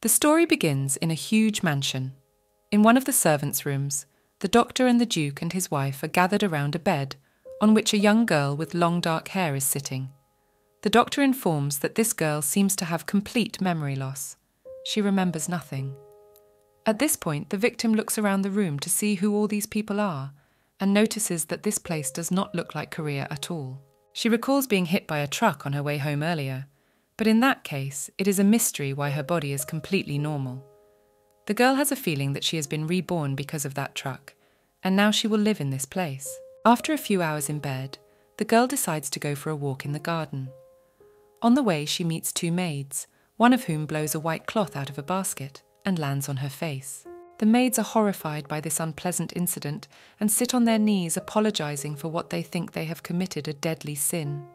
The story begins in a huge mansion. In one of the servants' rooms, the doctor and the Duke and his wife are gathered around a bed on which a young girl with long dark hair is sitting. The doctor informs that this girl seems to have complete memory loss. She remembers nothing. At this point, the victim looks around the room to see who all these people are and notices that this place does not look like Korea at all. She recalls being hit by a truck on her way home earlier, but in that case, it is a mystery why her body is completely normal. The girl has a feeling that she has been reborn because of that truck, and now she will live in this place. After a few hours in bed, the girl decides to go for a walk in the garden. On the way, she meets two maids, one of whom blows a white cloth out of a basket and lands on her face. The maids are horrified by this unpleasant incident and sit on their knees apologizing for what they think they have committed a deadly sin.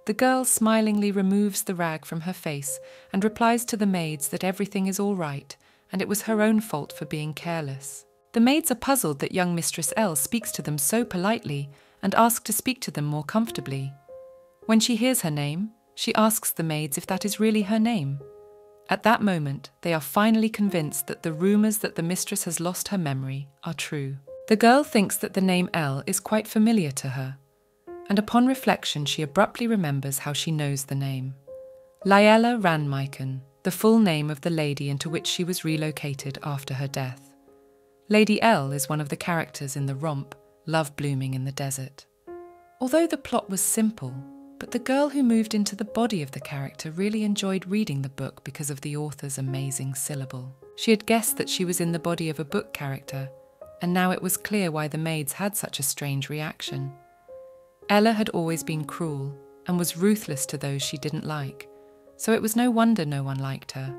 The girl smilingly removes the rag from her face and replies to the maids that everything is all right and it was her own fault for being careless. The maids are puzzled that young Mistress L speaks to them so politely and ask to speak to them more comfortably. When she hears her name, she asks the maids if that is really her name. At that moment, they are finally convinced that the rumours that the mistress has lost her memory are true. The girl thinks that the name L is quite familiar to her, and upon reflection she abruptly remembers how she knows the name. Laella Ranmaiken, the full name of the lady into which she was relocated after her death. Lady L is one of the characters in the romp, Love Blooming in the Desert. Although the plot was simple, but the girl who moved into the body of the character really enjoyed reading the book because of the author's amazing syllable. She had guessed that she was in the body of a book character, and now it was clear why the maids had such a strange reaction. Ella had always been cruel and was ruthless to those she didn't like, so it was no wonder no one liked her.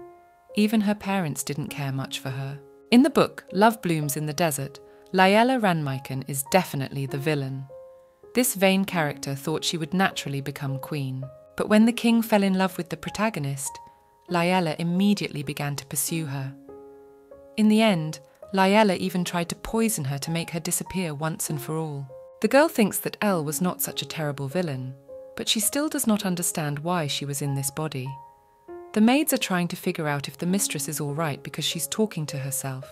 Even her parents didn't care much for her. In the book, Love Blooms in the Desert, Laella Ranmaiken is definitely the villain. This vain character thought she would naturally become queen, but when the king fell in love with the protagonist, Laella immediately began to pursue her. In the end, Laella even tried to poison her to make her disappear once and for all. The girl thinks that Elle was not such a terrible villain, but she still does not understand why she was in this body. The maids are trying to figure out if the mistress is all right because she's talking to herself,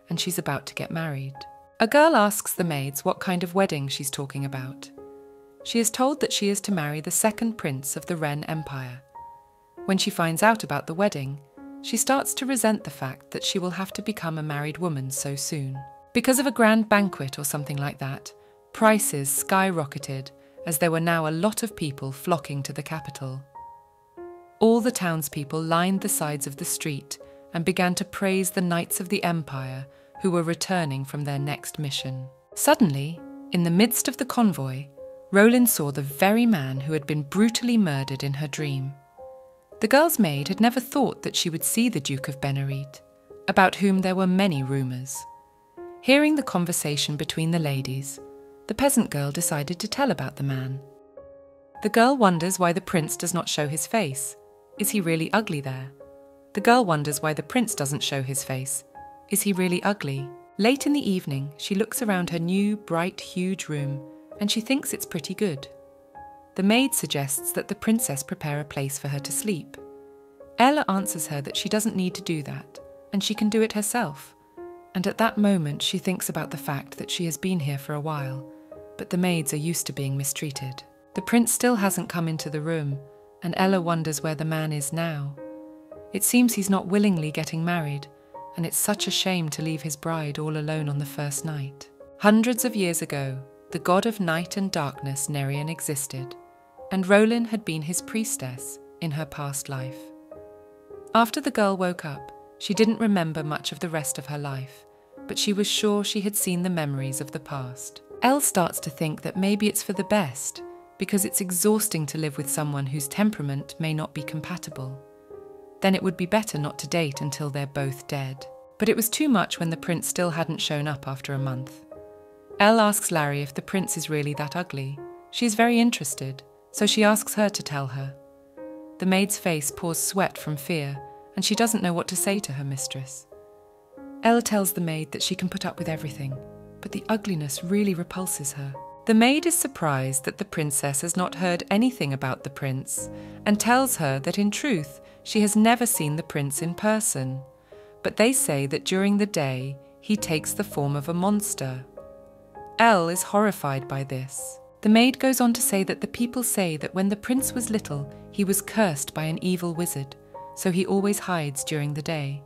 and she's about to get married. A girl asks the maids what kind of wedding she's talking about. She is told that she is to marry the second prince of the Ren Empire. When she finds out about the wedding, she starts to resent the fact that she will have to become a married woman so soon. Because of a grand banquet or something like that, prices skyrocketed as there were now a lot of people flocking to the capital. All the townspeople lined the sides of the street and began to praise the knights of the empire who were returning from their next mission. Suddenly, in the midst of the convoy, Roland saw the very man who had been brutally murdered in her dream. The girl's maid had never thought that she would see the Duke of Benarit, about whom there were many rumours. Hearing the conversation between the ladies, the peasant girl decided to tell about the man. The girl wonders why the prince does not show his face. Is he really ugly there? The girl wonders why the prince doesn't show his face. Is he really ugly? Late in the evening, she looks around her new, bright, huge room, and she thinks it's pretty good. The maid suggests that the princess prepare a place for her to sleep. Ella answers her that she doesn't need to do that, and she can do it herself. And at that moment, she thinks about the fact that she has been here for a while, but the maids are used to being mistreated. The prince still hasn't come into the room, and Ella wonders where the man is now. It seems he's not willingly getting married, and it's such a shame to leave his bride all alone on the first night. Hundreds of years ago, the god of night and darkness Nerian existed, and Roland had been his priestess in her past life. After the girl woke up, she didn't remember much of the rest of her life, but she was sure she had seen the memories of the past. Elle starts to think that maybe it's for the best, because it's exhausting to live with someone whose temperament may not be compatible. Then it would be better not to date until they're both dead. But it was too much when the prince still hadn't shown up after a month. Elle asks Larry if the prince is really that ugly. She is very interested, so she asks her to tell her. The maid's face pours sweat from fear, and she doesn't know what to say to her mistress. Elle tells the maid that she can put up with everything, but the ugliness really repulses her. The maid is surprised that the princess has not heard anything about the prince and tells her that in truth she has never seen the prince in person, but they say that during the day he takes the form of a monster. Elle is horrified by this. The maid goes on to say that the people say that when the prince was little, he was cursed by an evil wizard, so he always hides during the day.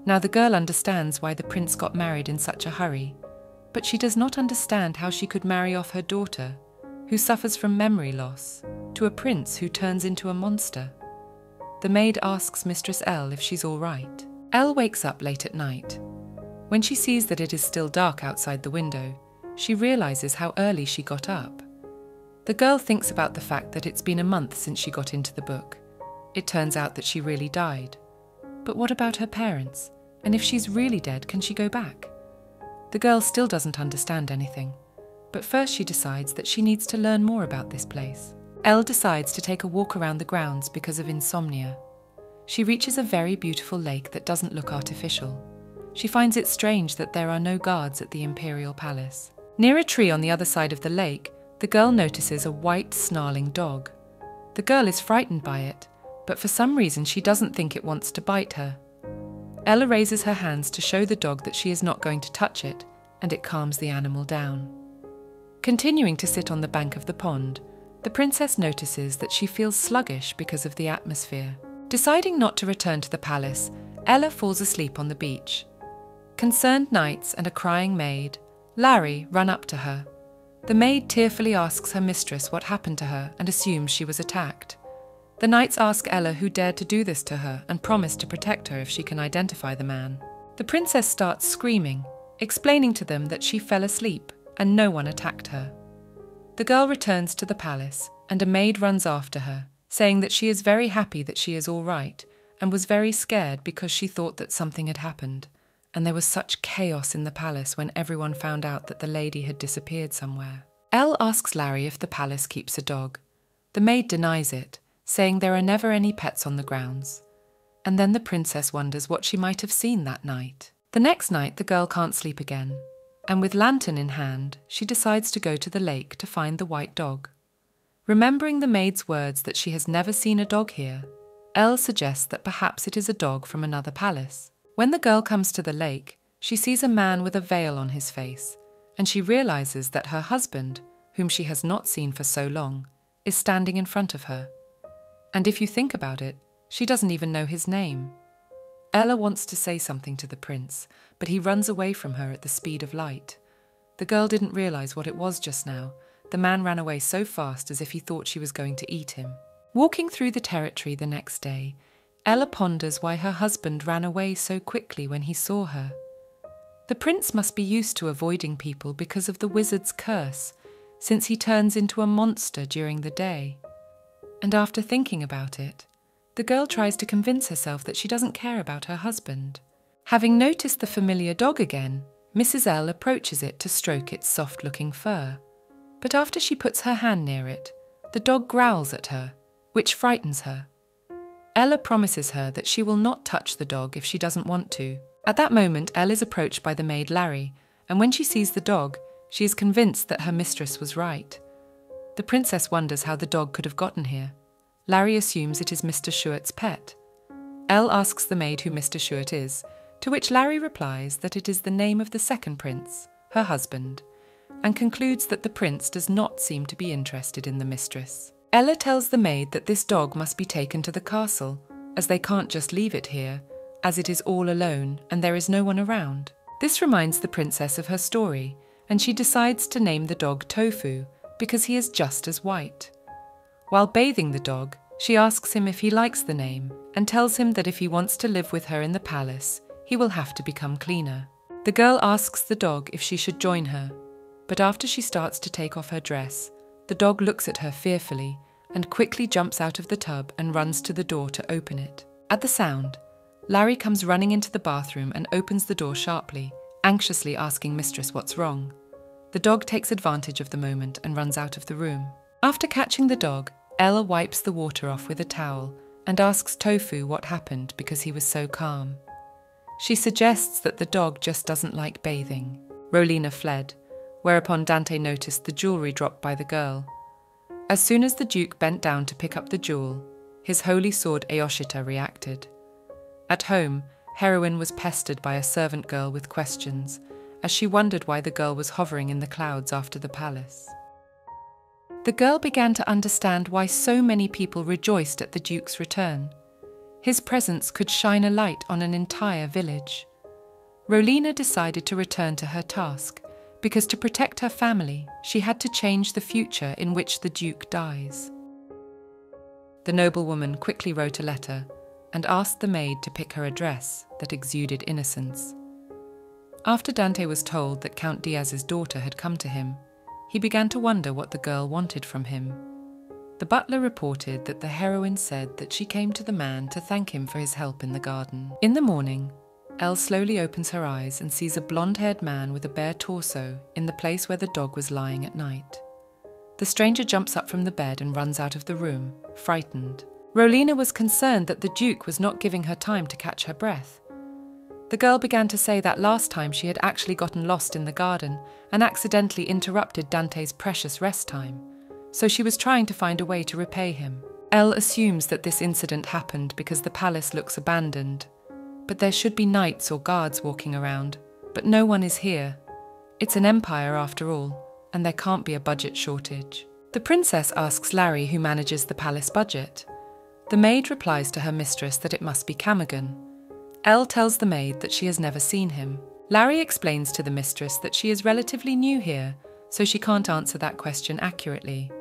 Now the girl understands why the prince got married in such a hurry, but she does not understand how she could marry off her daughter, who suffers from memory loss, to a prince who turns into a monster. The maid asks Mistress Elle if she's all right. Elle wakes up late at night. When she sees that it is still dark outside the window, she realizes how early she got up. The girl thinks about the fact that it's been a month since she got into the book. It turns out that she really died. But what about her parents? And if she's really dead, can she go back? The girl still doesn't understand anything, but first she decides that she needs to learn more about this place. Elle decides to take a walk around the grounds because of insomnia. She reaches a very beautiful lake that doesn't look artificial. She finds it strange that there are no guards at the imperial palace. Near a tree on the other side of the lake, the girl notices a white, snarling dog. The girl is frightened by it, but for some reason she doesn't think it wants to bite her. Ella raises her hands to show the dog that she is not going to touch it, and it calms the animal down. Continuing to sit on the bank of the pond, the princess notices that she feels sluggish because of the atmosphere. Deciding not to return to the palace, Ella falls asleep on the beach. Concerned knights and a crying maid, Larry, run up to her. The maid tearfully asks her mistress what happened to her and assumes she was attacked. The knights ask Ella who dared to do this to her and promise to protect her if she can identify the man. The princess starts screaming, explaining to them that she fell asleep and no one attacked her. The girl returns to the palace and a maid runs after her, saying that she is very happy that she is all right and was very scared because she thought that something had happened. And there was such chaos in the palace when everyone found out that the lady had disappeared somewhere. Elle asks Larry if the palace keeps a dog. The maid denies it, saying there are never any pets on the grounds. And then the princess wonders what she might have seen that night. The next night the girl can't sleep again, and with lantern in hand, she decides to go to the lake to find the white dog. Remembering the maid's words that she has never seen a dog here, Elle suggests that perhaps it is a dog from another palace. When the girl comes to the lake, she sees a man with a veil on his face, and she realizes that her husband, whom she has not seen for so long, is standing in front of her. And if you think about it, she doesn't even know his name. Ella wants to say something to the prince, but he runs away from her at the speed of light. The girl didn't realize what it was just now. The man ran away so fast as if he thought she was going to eat him. Walking through the territory the next day, Ella ponders why her husband ran away so quickly when he saw her. The prince must be used to avoiding people because of the wizard's curse, since he turns into a monster during the day. And after thinking about it, the girl tries to convince herself that she doesn't care about her husband. Having noticed the familiar dog again, Mrs. L approaches it to stroke its soft-looking fur. But after she puts her hand near it, the dog growls at her, which frightens her. Ella promises her that she will not touch the dog if she doesn't want to. At that moment, Elle is approached by the maid Larry, and when she sees the dog, she is convinced that her mistress was right. The princess wonders how the dog could have gotten here. Larry assumes it is Mr. Schuert's pet. Elle asks the maid who Mr. Schuert is, to which Larry replies that it is the name of the second prince, her husband, and concludes that the prince does not seem to be interested in the mistress. Ella tells the maid that this dog must be taken to the castle, as they can't just leave it here, as it is all alone and there is no one around. This reminds the princess of her story, and she decides to name the dog Tofu, because he is just as white. While bathing the dog, she asks him if he likes the name, and tells him that if he wants to live with her in the palace, he will have to become cleaner. The girl asks the dog if she should join her, but after she starts to take off her dress, the dog looks at her fearfully and quickly jumps out of the tub and runs to the door to open it. At the sound, Larry comes running into the bathroom and opens the door sharply, anxiously asking Mistress what's wrong. The dog takes advantage of the moment and runs out of the room. After catching the dog, Ella wipes the water off with a towel and asks Tofu what happened because he was so calm. She suggests that the dog just doesn't like bathing. Rolina fled, whereupon Dante noticed the jewellery dropped by the girl. As soon as the Duke bent down to pick up the jewel, his holy sword Aoshita reacted. At home, Heroine was pestered by a servant girl with questions, as she wondered why the girl was hovering in the clouds after the palace. The girl began to understand why so many people rejoiced at the Duke's return. His presence could shine a light on an entire village. Rowlena decided to return to her task, because to protect her family, she had to change the future in which the Duke dies. The noblewoman quickly wrote a letter and asked the maid to pick her a dress that exuded innocence. After Dante was told that Count Diaz's daughter had come to him, he began to wonder what the girl wanted from him. The butler reported that the heroine said that she came to the man to thank him for his help in the garden. In the morning, Elle slowly opens her eyes and sees a blonde-haired man with a bare torso in the place where the dog was lying at night. The stranger jumps up from the bed and runs out of the room, frightened. Rowlena was concerned that the Duke was not giving her time to catch her breath. The girl began to say that last time she had actually gotten lost in the garden and accidentally interrupted Dante's precious rest time, so she was trying to find a way to repay him. Elle assumes that this incident happened because the palace looks abandoned, but there should be knights or guards walking around, but no one is here. It's an empire after all, and there can't be a budget shortage. The princess asks Larry who manages the palace budget. The maid replies to her mistress that it must be Camagon. Elle tells the maid that she has never seen him. Larry explains to the mistress that she is relatively new here, so she can't answer that question accurately.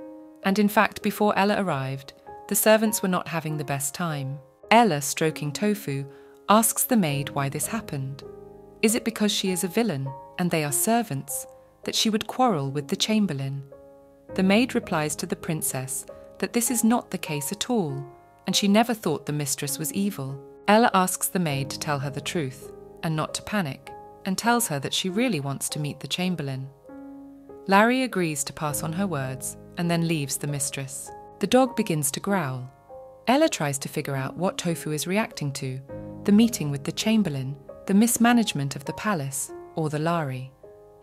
And in fact, before Ella arrived, the servants were not having the best time. Ella, stroking Tofu, asks the maid why this happened. Is it because she is a villain, and they are servants, that she would quarrel with the chamberlain? The maid replies to the princess that this is not the case at all, and she never thought the mistress was evil. Ella asks the maid to tell her the truth, and not to panic, and tells her that she really wants to meet the chamberlain. Larry agrees to pass on her words, and then leaves the mistress. The dog begins to growl. Ella tries to figure out what Tofu is reacting to, the meeting with the chamberlain, the mismanagement of the palace, or the Lari.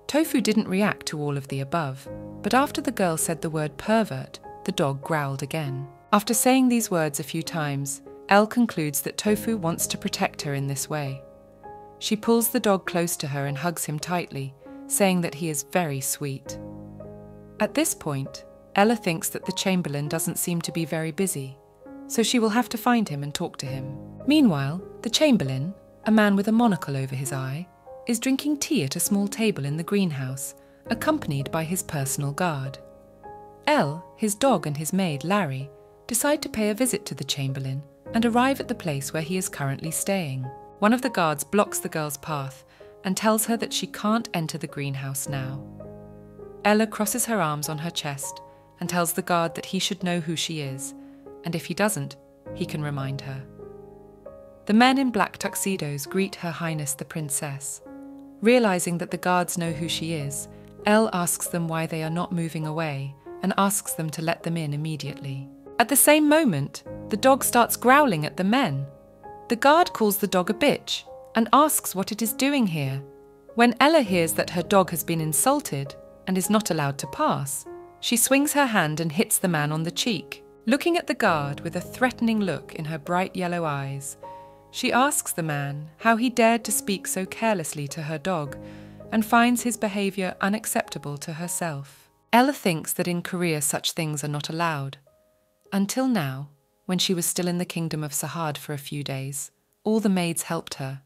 Tofu didn't react to all of the above, but after the girl said the word pervert, the dog growled again. After saying these words a few times, Elle concludes that Tofu wants to protect her in this way. She pulls the dog close to her and hugs him tightly, saying that he is very sweet. At this point, Ella thinks that the chamberlain doesn't seem to be very busy, so she will have to find him and talk to him. Meanwhile, the chamberlain, a man with a monocle over his eye, is drinking tea at a small table in the greenhouse, accompanied by his personal guard. Elle, his dog and his maid, Larry, decide to pay a visit to the chamberlain and arrive at the place where he is currently staying. One of the guards blocks the girl's path and tells her that she can't enter the greenhouse now. Ella crosses her arms on her chest and tells the guard that he should know who she is, and if he doesn't, he can remind her. The men in black tuxedos greet Her Highness the Princess. Realizing that the guards know who she is, Elle asks them why they are not moving away and asks them to let them in immediately. At the same moment, the dog starts growling at the men. The guard calls the dog a bitch and asks what it is doing here. When Ella hears that her dog has been insulted and is not allowed to pass, she swings her hand and hits the man on the cheek. Looking at the guard with a threatening look in her bright yellow eyes, she asks the man how he dared to speak so carelessly to her dog and finds his behaviour unacceptable to herself. Ella thinks that in Korea such things are not allowed. Until now, when she was still in the kingdom of Sahad for a few days, all the maids helped her,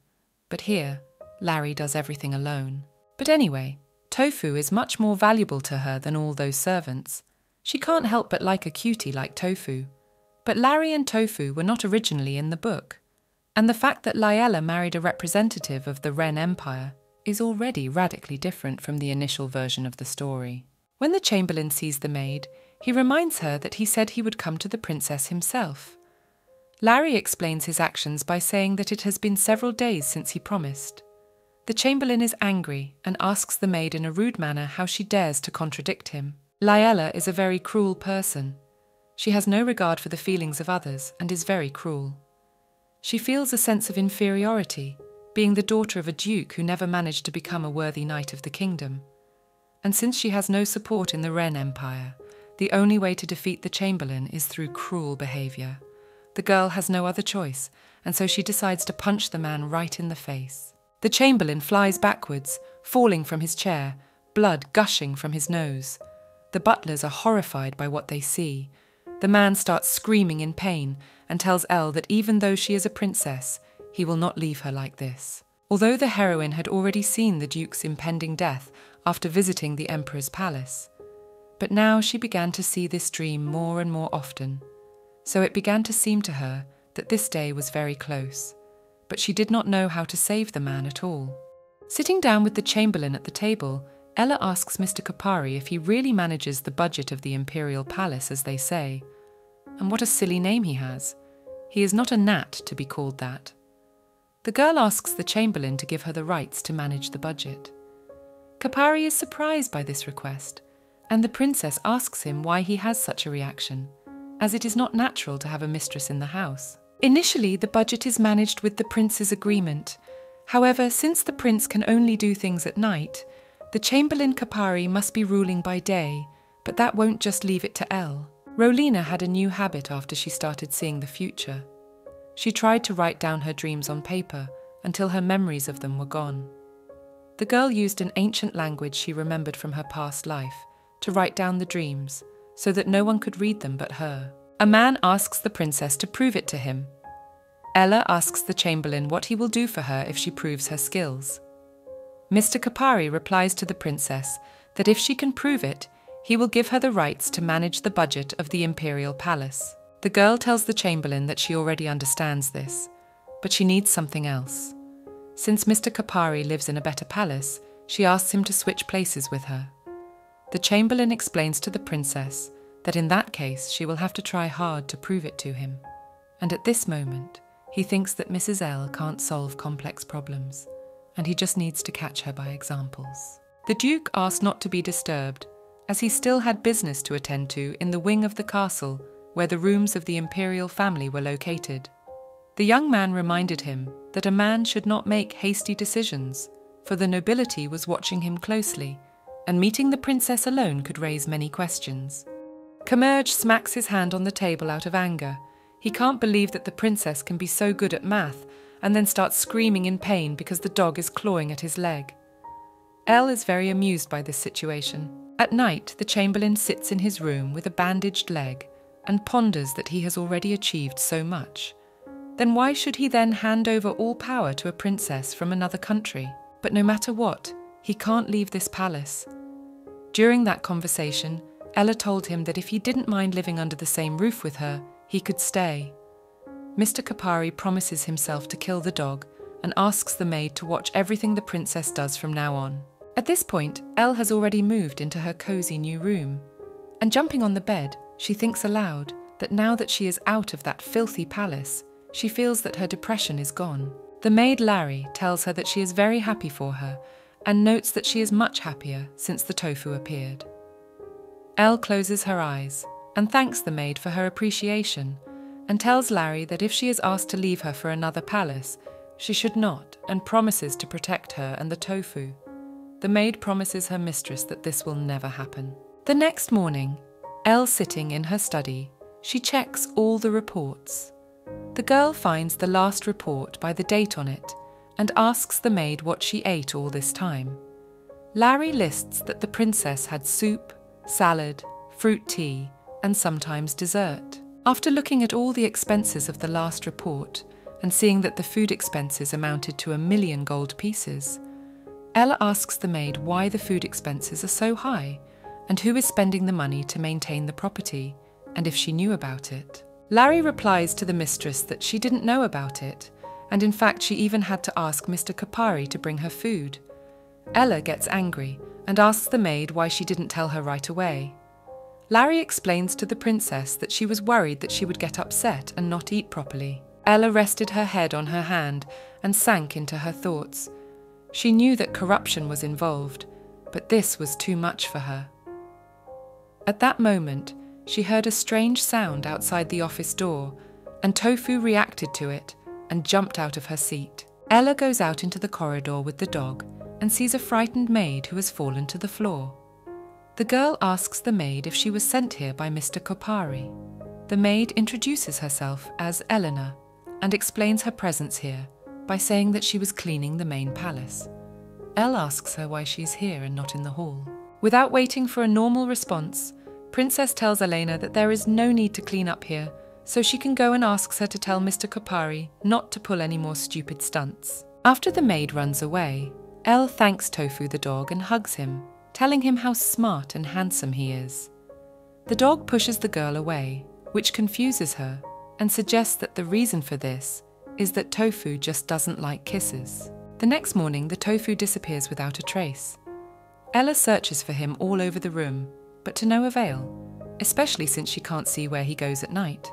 but here, Larry does everything alone. But anyway, Tofu is much more valuable to her than all those servants. She can't help but like a cutie like Tofu. But Larry and Tofu were not originally in the book, and the fact that Liella married a representative of the Ren Empire is already radically different from the initial version of the story. When the chamberlain sees the maid, he reminds her that he said he would come to the princess himself. Larry explains his actions by saying that it has been several days since he promised. The chamberlain is angry and asks the maid in a rude manner how she dares to contradict him. Liella is a very cruel person. She has no regard for the feelings of others and is very cruel. She feels a sense of inferiority, being the daughter of a duke who never managed to become a worthy knight of the kingdom. and since she has no support in the Ren Empire, the only way to defeat the Chamberlain is through cruel behavior. The girl has no other choice, and so she decides to punch the man right in the face. The Chamberlain flies backwards, falling from his chair, blood gushing from his nose. The butlers are horrified by what they see. The man starts screaming in pain and tells Elle that even though she is a princess, he will not leave her like this. Although the heroine had already seen the Duke's impending death after visiting the Emperor's palace, but now she began to see this dream more and more often. So it began to seem to her that this day was very close, but she did not know how to save the man at all. Sitting down with the Chamberlain at the table, Ella asks Mr. Kapari if he really manages the budget of the Imperial Palace, as they say. And what a silly name he has. He is not a gnat to be called that. The girl asks the Chamberlain to give her the rights to manage the budget. Kapari is surprised by this request, and the princess asks him why he has such a reaction, as it is not natural to have a mistress in the house. Initially, the budget is managed with the prince's agreement. However, since the prince can only do things at night, the Chamberlain Kapari must be ruling by day, but that won't just leave it to Elle. Rolina had a new habit after she started seeing the future. She tried to write down her dreams on paper until her memories of them were gone. The girl used an ancient language she remembered from her past life to write down the dreams so that no one could read them but her. A man asks the princess to prove it to him. Ella asks the Chamberlain what he will do for her if she proves her skills. Mr. Kapari replies to the princess that if she can prove it, he will give her the rights to manage the budget of the Imperial Palace. The girl tells the Chamberlain that she already understands this, but she needs something else. Since Mr. Kapari lives in a better palace, she asks him to switch places with her. The Chamberlain explains to the princess that in that case she will have to try hard to prove it to him. And at this moment, he thinks that Mrs. L can't solve complex problems, and he just needs to catch her by examples. The Duke asked not to be disturbed, as he still had business to attend to in the wing of the castle where the rooms of the imperial family were located. The young man reminded him that a man should not make hasty decisions, for the nobility was watching him closely, and meeting the princess alone could raise many questions. Tamed smacks his hand on the table out of anger. He can't believe that the princess can be so good at math, and then starts screaming in pain because the dog is clawing at his leg. Elle is very amused by this situation. At night, the Chamberlain sits in his room with a bandaged leg and ponders that he has already achieved so much. Then why should he then hand over all power to a princess from another country? But no matter what, he can't leave this palace. During that conversation, Ella told him that if he didn't mind living under the same roof with her, he could stay. Mr. Kapari promises himself to kill the dog and asks the maid to watch everything the princess does from now on. At this point, Elle has already moved into her cosy new room, and jumping on the bed, she thinks aloud that now that she is out of that filthy palace, she feels that her depression is gone. The maid Larry tells her that she is very happy for her and notes that she is much happier since the tofu appeared. Elle closes her eyes and thanks the maid for her appreciation and tells Larry that if she is asked to leave her for another palace, she should not, and promises to protect her and the tofu. The maid promises her mistress that this will never happen. The next morning, Elle sitting in her study, she checks all the reports. The girl finds the last report by the date on it and asks the maid what she ate all this time. Larry lists that the princess had soup, salad, fruit tea, and sometimes dessert. After looking at all the expenses of the last report and seeing that the food expenses amounted to 1,000,000 gold pieces, Ella asks the maid why the food expenses are so high and who is spending the money to maintain the property, and if she knew about it. Larry replies to the mistress that she didn't know about it, and in fact she even had to ask Mr. Kapari to bring her food. Ella gets angry and asks the maid why she didn't tell her right away. Larry explains to the princess that she was worried that she would get upset and not eat properly. Ella rested her head on her hand and sank into her thoughts. She knew that corruption was involved, but this was too much for her. At that moment, she heard a strange sound outside the office door, and Tofu reacted to it and jumped out of her seat. Ella goes out into the corridor with the dog and sees a frightened maid who has fallen to the floor. The girl asks the maid if she was sent here by Mr. Kopari. The maid introduces herself as Eleanor and explains her presence here by saying that she was cleaning the main palace. Elle asks her why she's here and not in the hall. Without waiting for a normal response, Princess tells Elena that there is no need to clean up here, so she can go and asks her to tell Mr. Kopari not to pull any more stupid stunts. After the maid runs away, Elle thanks Tofu the dog and hugs him, telling him how smart and handsome he is. The dog pushes the girl away, which confuses her, and suggests that the reason for this is that Tofu just doesn't like kisses. The next morning, the Tofu disappears without a trace. Ella searches for him all over the room, but to no avail, especially since she can't see where he goes at night.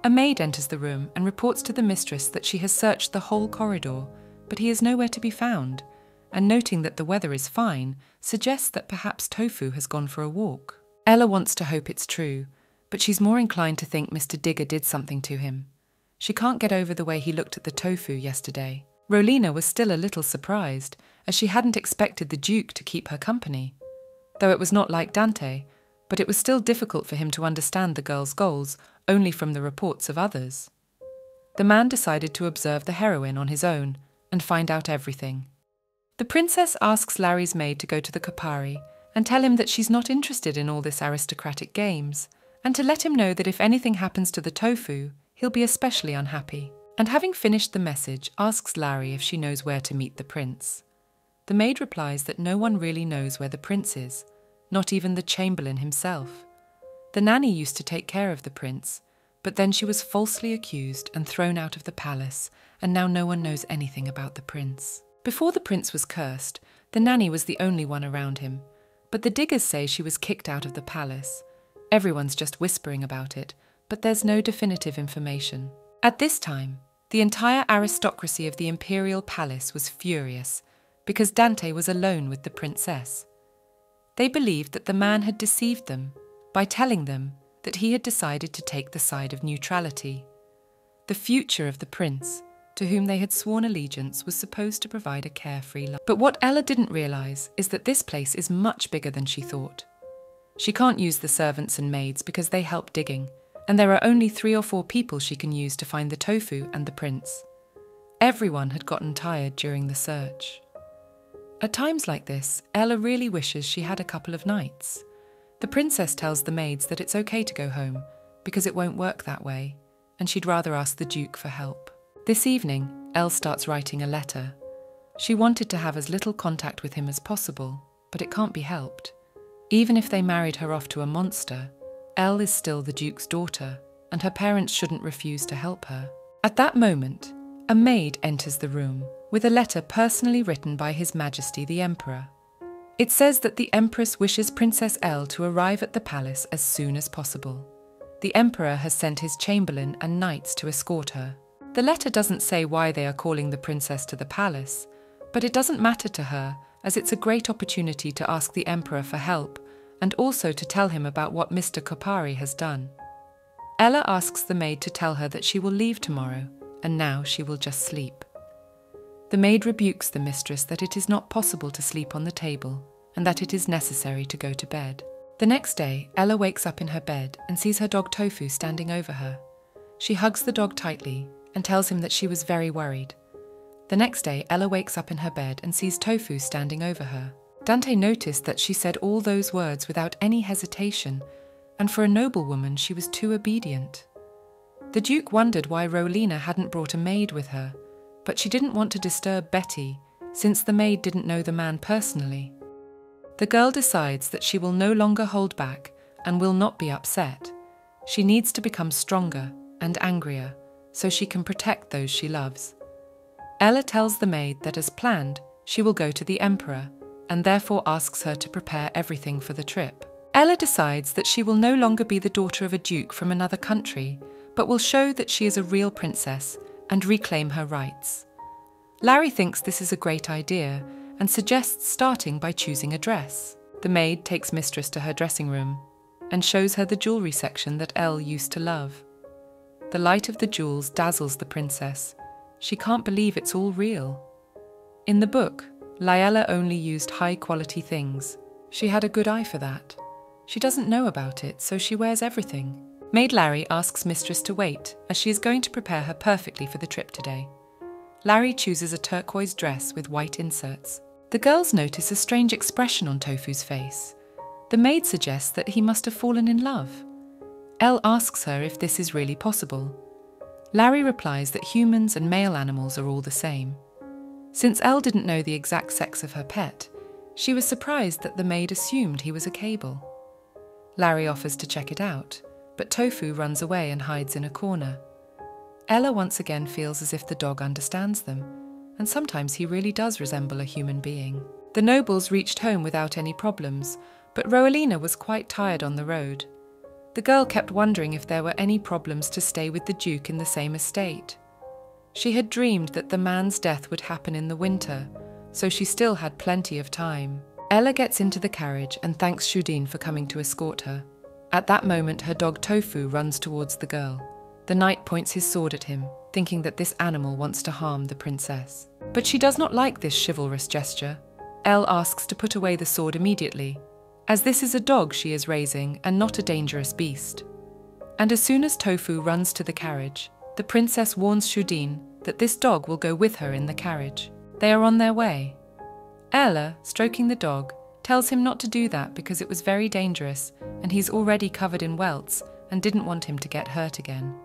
A maid enters the room and reports to the mistress that she has searched the whole corridor, but he is nowhere to be found, and noting that the weather is fine, suggests that perhaps Tofu has gone for a walk. Ella wants to hope it's true, but she's more inclined to think Mr. Digger did something to him. She can't get over the way he looked at the Tofu yesterday. Rolina was still a little surprised, as she hadn't expected the Duke to keep her company. Though it was not like Dante, but it was still difficult for him to understand the girl's goals only from the reports of others. The man decided to observe the heroine on his own and find out everything. The princess asks Larry's maid to go to the Kopari and tell him that she's not interested in all this aristocratic games, and to let him know that if anything happens to the Tofu, he'll be especially unhappy. And having finished the message, asks Larry if she knows where to meet the prince. The maid replies that no one really knows where the prince is, not even the chamberlain himself. The nanny used to take care of the prince, but then she was falsely accused and thrown out of the palace, and now no one knows anything about the prince. Before the prince was cursed, the nanny was the only one around him, but the diggers say she was kicked out of the palace. Everyone's just whispering about it, but there's no definitive information. At this time, the entire aristocracy of the imperial palace was furious because Dante was alone with the princess. They believed that the man had deceived them by telling them that he had decided to take the side of neutrality. The future of the prince, to whom they had sworn allegiance, was supposed to provide a carefree life. But what Ella didn't realise is that this place is much bigger than she thought. She can't use the servants and maids because they help digging, and there are only 3 or 4 people she can use to find the Tofu and the prince. Everyone had gotten tired during the search. At times like this, Ella really wishes she had a couple of nights. The princess tells the maids that it's okay to go home, because it won't work that way, and she'd rather ask the Duke for help. This evening, Elle starts writing a letter. She wanted to have as little contact with him as possible, but it can't be helped. Even if they married her off to a monster, Elle is still the Duke's daughter, and her parents shouldn't refuse to help her. At that moment, a maid enters the room with a letter personally written by His Majesty the Emperor. It says that the Empress wishes Princess Elle to arrive at the palace as soon as possible. The Emperor has sent his chamberlain and knights to escort her. The letter doesn't say why they are calling the princess to the palace, but it doesn't matter to her, as it's a great opportunity to ask the Emperor for help and also to tell him about what Mr. Kopari has done. Ella asks the maid to tell her that she will leave tomorrow, and now she will just sleep. The maid rebukes the mistress that it is not possible to sleep on the table, and that it is necessary to go to bed. The next day, Ella wakes up in her bed and sees her dog Tofu standing over her. She hugs the dog tightly and tells him that she was very worried. The next day, Ella wakes up in her bed and sees Tofu standing over her. Dante noticed that she said all those words without any hesitation, and for a noblewoman she was too obedient. The Duke wondered why Rolina hadn't brought a maid with her, but she didn't want to disturb Betty, since the maid didn't know the man personally. The girl decides that she will no longer hold back and will not be upset. She needs to become stronger and angrier, so she can protect those she loves. Ella tells the maid that as planned, she will go to the Emperor, and therefore asks her to prepare everything for the trip. Ella decides that she will no longer be the daughter of a duke from another country, but will show that she is a real princess and reclaim her rights. Larry thinks this is a great idea and suggests starting by choosing a dress. The maid takes Mistress to her dressing room and shows her the jewellery section that Elle used to love. The light of the jewels dazzles the princess. She can't believe it's all real. In the book, Layla only used high-quality things. She had a good eye for that. She doesn't know about it, so she wears everything. Maid Larry asks Mistress to wait, as she is going to prepare her perfectly for the trip today. Larry chooses a turquoise dress with white inserts. The girls notice a strange expression on Tofu's face. The maid suggests that he must have fallen in love. Elle asks her if this is really possible. Larry replies that humans and male animals are all the same. Since Elle didn't know the exact sex of her pet, she was surprised that the maid assumed he was a cable. Larry offers to check it out, but Tofu runs away and hides in a corner. Ella once again feels as if the dog understands them, and sometimes he really does resemble a human being. The nobles reached home without any problems, but Rowelina was quite tired on the road. The girl kept wondering if there were any problems to stay with the Duke in the same estate. She had dreamed that the man's death would happen in the winter, so she still had plenty of time. Ella gets into the carriage and thanks Shudin for coming to escort her. At that moment, her dog Tofu runs towards the girl. The knight points his sword at him, thinking that this animal wants to harm the princess. But she does not like this chivalrous gesture. Elle asks to put away the sword immediately, as this is a dog she is raising and not a dangerous beast. And as soon as Tofu runs to the carriage, the princess warns Shudin that this dog will go with her in the carriage. They are on their way. Ella, stroking the dog, tells him not to do that because it was very dangerous and he's already covered in welts and didn't want him to get hurt again.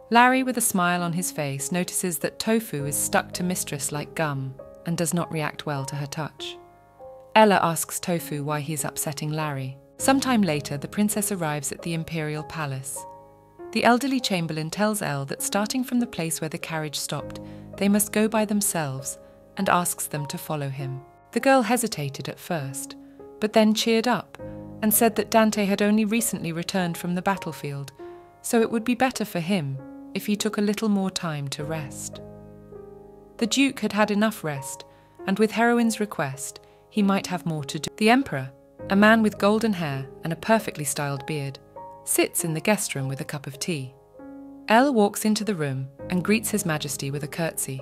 Larry, with a smile on his face, notices that Tofu is stuck to Mistress like gum and does not react well to her touch. Ella asks Tofu why he's upsetting Larry. Sometime later, the princess arrives at the imperial palace. The elderly chamberlain tells Elle that starting from the place where the carriage stopped, they must go by themselves, and asks them to follow him. The girl hesitated at first, but then cheered up and said that Dante had only recently returned from the battlefield, so it would be better for him if he took a little more time to rest. The Duke had had enough rest, and with Heroine's request, he might have more to do. The Emperor, a man with golden hair and a perfectly styled beard, sits in the guest room with a cup of tea. Elle walks into the room and greets His Majesty with a curtsy.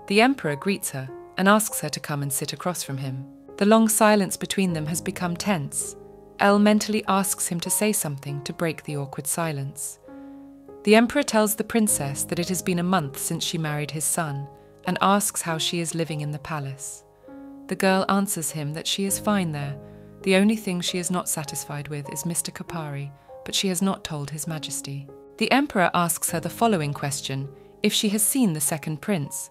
The Emperor greets her and asks her to come and sit across from him. The long silence between them has become tense. Elle mentally asks him to say something to break the awkward silence. The Emperor tells the princess that it has been a month since she married his son and asks how she is living in the palace. The girl answers him that she is fine there. The only thing she is not satisfied with is Mr. Kapari, but she has not told His Majesty. The Emperor asks her the following question, if she has seen the second prince.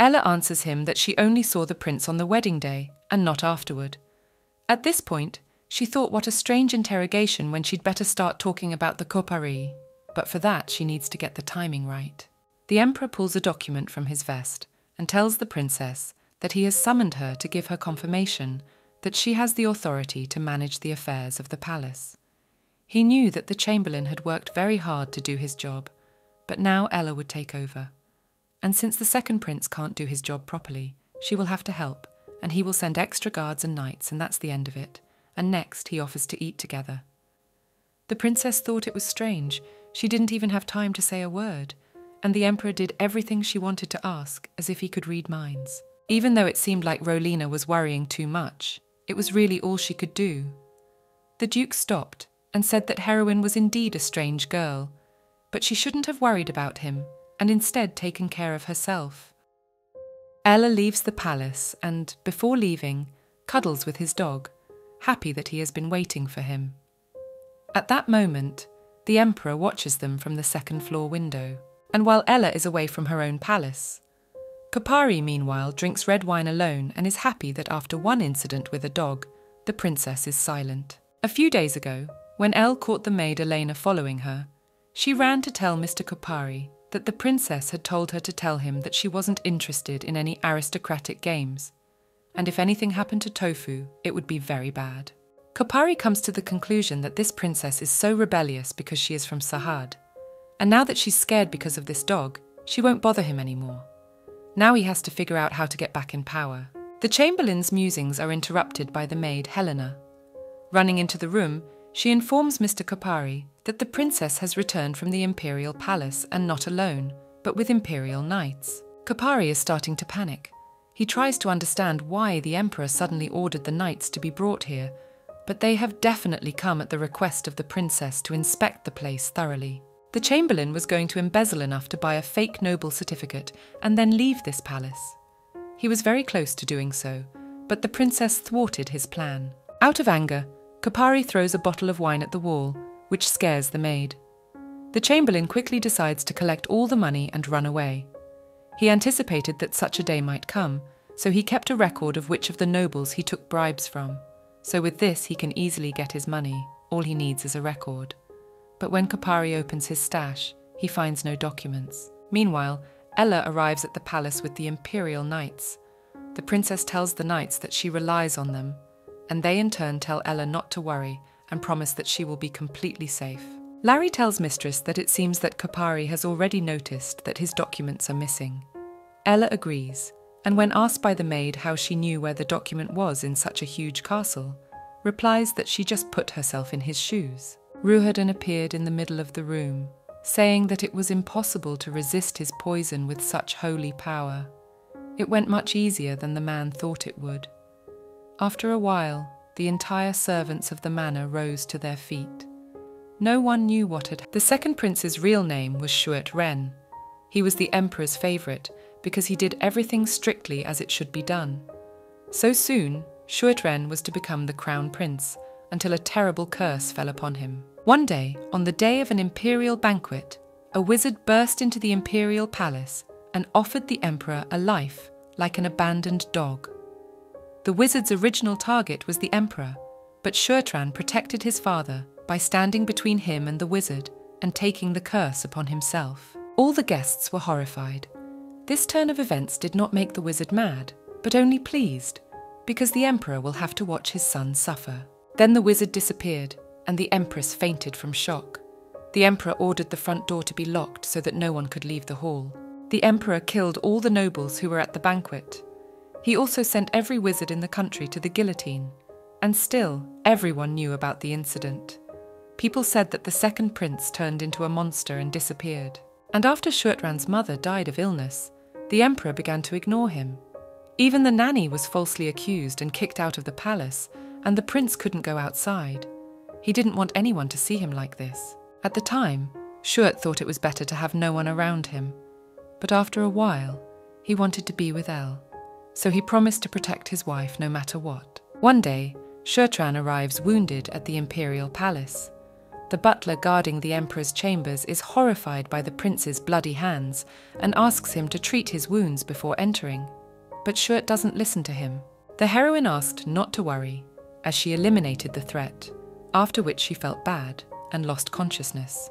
Ella answers him that she only saw the prince on the wedding day and not afterward. At this point, she thought what a strange interrogation when she'd better start talking about the Kopari, but for that she needs to get the timing right. The Emperor pulls a document from his vest and tells the princess that he has summoned her to give her confirmation that she has the authority to manage the affairs of the palace. He knew that the Chamberlain had worked very hard to do his job, but now Ella would take over. And since the second prince can't do his job properly, she will have to help, and he will send extra guards and knights, and that's the end of it. And next he offers to eat together. The princess thought it was strange. She didn't even have time to say a word, and the Emperor did everything she wanted to ask, as if he could read minds. Even though it seemed like Rowelina was worrying too much, it was really all she could do. The Duke stopped and said that Heroine was indeed a strange girl, but she shouldn't have worried about him and instead taken care of herself. Ella leaves the palace and, before leaving, cuddles with his dog, happy that he has been waiting for him. At that moment, the Emperor watches them from the second-floor window, and while Ella is away from her own palace, Kapari, meanwhile, drinks red wine alone and is happy that after one incident with a dog, the princess is silent. A few days ago, when Elle caught the maid Elena following her, she ran to tell Mr. Kapari that the princess had told her to tell him that she wasn't interested in any aristocratic games, and if anything happened to Tofu, it would be very bad. Kapari comes to the conclusion that this princess is so rebellious because she is from Sahad, and now that she's scared because of this dog, she won't bother him anymore. Now he has to figure out how to get back in power. The Chamberlain's musings are interrupted by the maid Helena. Running into the room, she informs Mr. Kapari that the princess has returned from the imperial palace and not alone, but with imperial knights. Kapari is starting to panic. He tries to understand why the emperor suddenly ordered the knights to be brought here, but they have definitely come at the request of the princess to inspect the place thoroughly. The chamberlain was going to embezzle enough to buy a fake noble certificate and then leave this palace. He was very close to doing so, but the princess thwarted his plan. Out of anger, Kopari throws a bottle of wine at the wall, which scares the maid. The chamberlain quickly decides to collect all the money and run away. He anticipated that such a day might come, so he kept a record of which of the nobles he took bribes from. So with this he can easily get his money, all he needs is a record. But when Kopari opens his stash, he finds no documents. Meanwhile, Ella arrives at the palace with the imperial knights. The princess tells the knights that she relies on them, and they in turn tell Ella not to worry and promise that she will be completely safe. Larry tells Mistress that it seems that Kopari has already noticed that his documents are missing. Ella agrees, and when asked by the maid how she knew where the document was in such a huge castle, replies that she just put herself in his shoes. Ruhadan appeared in the middle of the room, saying that it was impossible to resist his poison with such holy power. It went much easier than the man thought it would. After a while, the entire servants of the manor rose to their feet. No one knew what had happened. The second prince's real name was Shuat Ren. He was the emperor's favourite because he did everything strictly as it should be done. So soon, Shuat Ren was to become the crown prince until a terrible curse fell upon him. One day, on the day of an imperial banquet, a wizard burst into the imperial palace and offered the emperor a life like an abandoned dog. The wizard's original target was the emperor, but Shuat Ren protected his father by standing between him and the wizard and taking the curse upon himself. All the guests were horrified. This turn of events did not make the wizard mad, but only pleased, because the emperor will have to watch his son suffer. Then the wizard disappeared, and the empress fainted from shock. The emperor ordered the front door to be locked so that no one could leave the hall. The emperor killed all the nobles who were at the banquet. He also sent every wizard in the country to the guillotine, and still everyone knew about the incident. People said that the second prince turned into a monster and disappeared. And after Shuat Ren's mother died of illness, the emperor began to ignore him. Even the nanny was falsely accused and kicked out of the palace, and the prince couldn't go outside. He didn't want anyone to see him like this. At the time, Shuat thought it was better to have no one around him. But after a while, he wanted to be with Elle, so he promised to protect his wife no matter what. One day, Shuat Ren arrives wounded at the imperial palace. The butler guarding the emperor's chambers is horrified by the prince's bloody hands and asks him to treat his wounds before entering. But Shuat doesn't listen to him. The heroine asked not to worry, as she eliminated the threat, after which she felt bad and lost consciousness.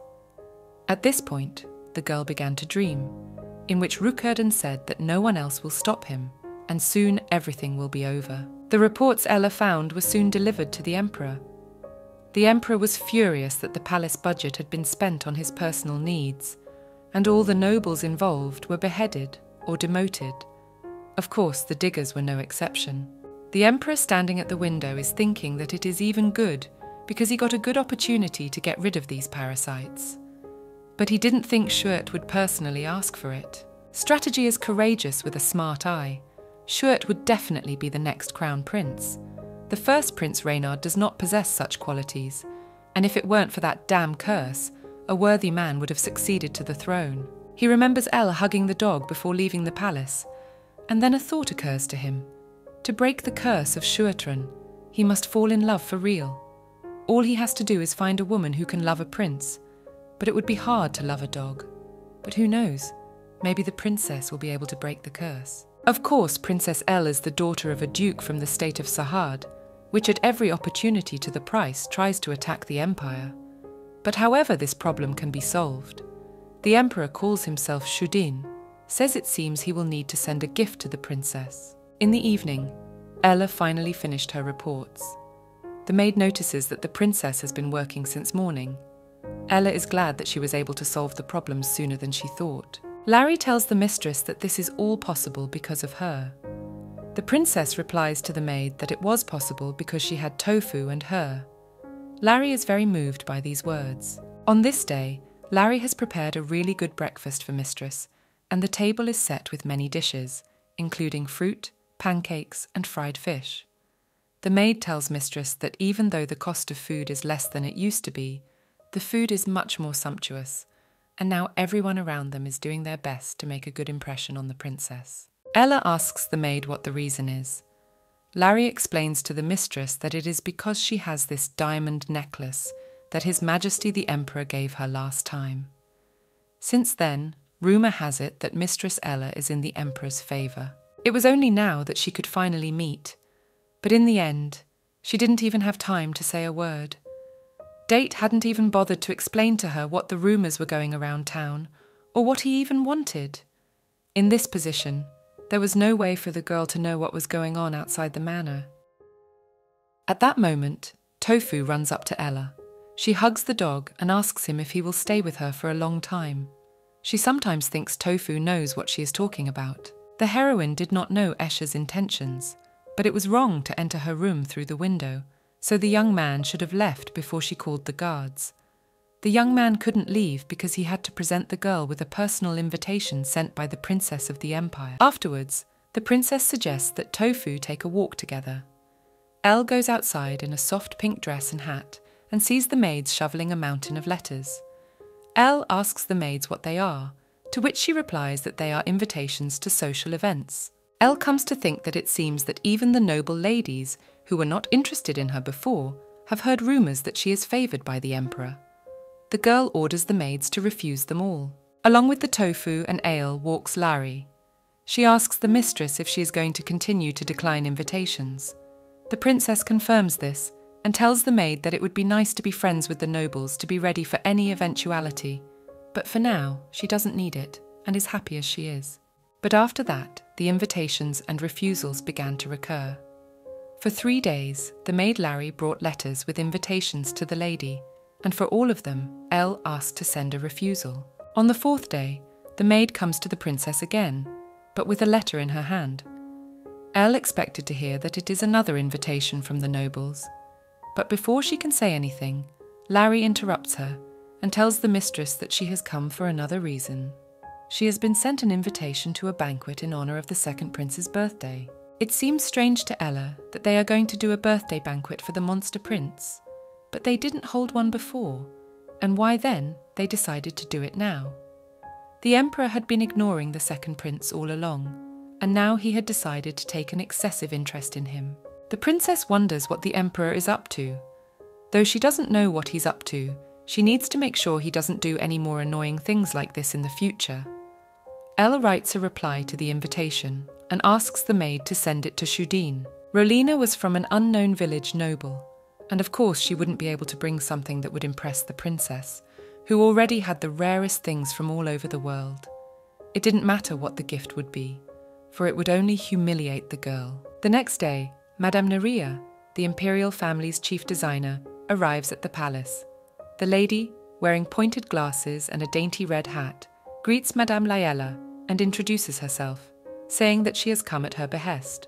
At this point, the girl began to dream, in which Rukerdan said that no one else will stop him, and soon everything will be over. The reports Ella found were soon delivered to the emperor. The emperor was furious that the palace budget had been spent on his personal needs, and all the nobles involved were beheaded or demoted. Of course, the diggers were no exception. The emperor standing at the window is thinking that it is even good because he got a good opportunity to get rid of these parasites. But he didn't think Shuat would personally ask for it. Strategy is courageous with a smart eye. Shuat would definitely be the next crown prince. The first Prince Reynard does not possess such qualities, and if it weren't for that damn curse, a worthy man would have succeeded to the throne. He remembers Elle hugging the dog before leaving the palace, and then a thought occurs to him. To break the curse of Shuat Ren, he must fall in love for real. All he has to do is find a woman who can love a prince, but it would be hard to love a dog. But who knows, maybe the princess will be able to break the curse. Of course, Princess Elle is the daughter of a duke from the state of Sahad, which at every opportunity to the price tries to attack the empire. But however this problem can be solved, the emperor calls himself Shudin, says it seems he will need to send a gift to the princess. In the evening, Ella finally finished her reports. The maid notices that the princess has been working since morning. Ella is glad that she was able to solve the problems sooner than she thought. Larry tells the mistress that this is all possible because of her. The princess replies to the maid that it was possible because she had tofu and her. Larry is very moved by these words. On this day, Larry has prepared a really good breakfast for Mistress, and the table is set with many dishes, including fruit, pancakes, and fried fish. The maid tells mistress that even though the cost of food is less than it used to be, the food is much more sumptuous, and now everyone around them is doing their best to make a good impression on the princess. Ella asks the maid what the reason is. Larry explains to the mistress that it is because she has this diamond necklace that His Majesty the Emperor gave her last time. Since then, rumour has it that Mistress Ella is in the Emperor's favour. It was only now that she could finally meet, but in the end, she didn't even have time to say a word. Date hadn't even bothered to explain to her what the rumours were going around town, or what he even wanted. In this position, there was no way for the girl to know what was going on outside the manor. At that moment, Tofu runs up to Ella. She hugs the dog and asks him if he will stay with her for a long time. She sometimes thinks Tofu knows what she is talking about. The heroine did not know Escher's intentions, but it was wrong to enter her room through the window, so the young man should have left before she called the guards. The young man couldn't leave because he had to present the girl with a personal invitation sent by the Princess of the Empire. Afterwards, the princess suggests that Tofu take a walk together. Elle goes outside in a soft pink dress and hat and sees the maids shoveling a mountain of letters. Elle asks the maids what they are, to which she replies that they are invitations to social events. Elle comes to think that it seems that even the noble ladies, who were not interested in her before, have heard rumours that she is favoured by the Emperor. The girl orders the maids to refuse them all. Along with the Tofu and ale walks Larry. She asks the mistress if she is going to continue to decline invitations. The princess confirms this and tells the maid that it would be nice to be friends with the nobles to be ready for any eventuality. But for now, she doesn't need it and is happy as she is. But after that, the invitations and refusals began to recur. For 3 days, the maid Larry brought letters with invitations to the lady, and for all of them, Elle asked to send a refusal. On the 4th day, the maid comes to the princess again, but with a letter in her hand. Elle expected to hear that it is another invitation from the nobles, but before she can say anything, Larry interrupts her and tells the mistress that she has come for another reason. She has been sent an invitation to a banquet in honour of the second prince's birthday. It seems strange to Ella that they are going to do a birthday banquet for the monster prince, but they didn't hold one before, and why then they decided to do it now. The Emperor had been ignoring the second prince all along, and now he had decided to take an excessive interest in him. The princess wonders what the Emperor is up to. Though she doesn't know what he's up to, she needs to make sure he doesn't do any more annoying things like this in the future. Ella writes a reply to the invitation and asks the maid to send it to Shudin. Rolina was from an unknown village noble, and of course she wouldn't be able to bring something that would impress the princess, who already had the rarest things from all over the world. It didn't matter what the gift would be, for it would only humiliate the girl. The next day, Madame Neria, the imperial family's chief designer, arrives at the palace. The lady, wearing pointed glasses and a dainty red hat, greets Madame Layella and introduces herself, saying that she has come at her behest.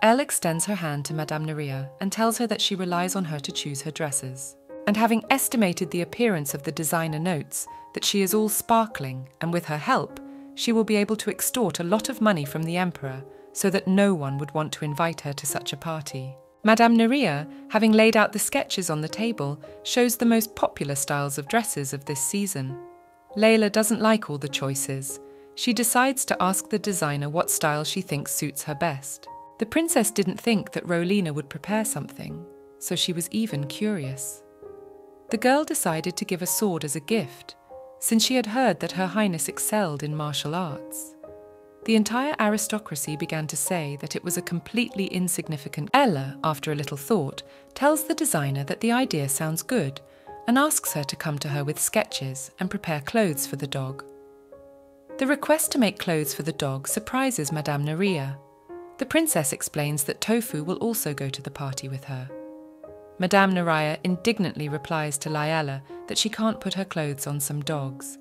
Elle extends her hand to Madame Neria and tells her that she relies on her to choose her dresses. And having estimated the appearance of the designer notes that she is all sparkling, and with her help, she will be able to extort a lot of money from the Emperor so that no one would want to invite her to such a party. Madame Neria, having laid out the sketches on the table, shows the most popular styles of dresses of this season. Layla doesn't like all the choices. She decides to ask the designer what style she thinks suits her best. The princess didn't think that Rolina would prepare something, so she was even curious. The girl decided to give a sword as a gift, since she had heard that Her Highness excelled in martial arts. The entire aristocracy began to say that it was a completely insignificant. Ella, after a little thought, tells the designer that the idea sounds good and asks her to come to her with sketches and prepare clothes for the dog. The request to make clothes for the dog surprises Madame Neria. The princess explains that Tofu will also go to the party with her. Madame Neria indignantly replies to Layala that she can't put her clothes on some dogs.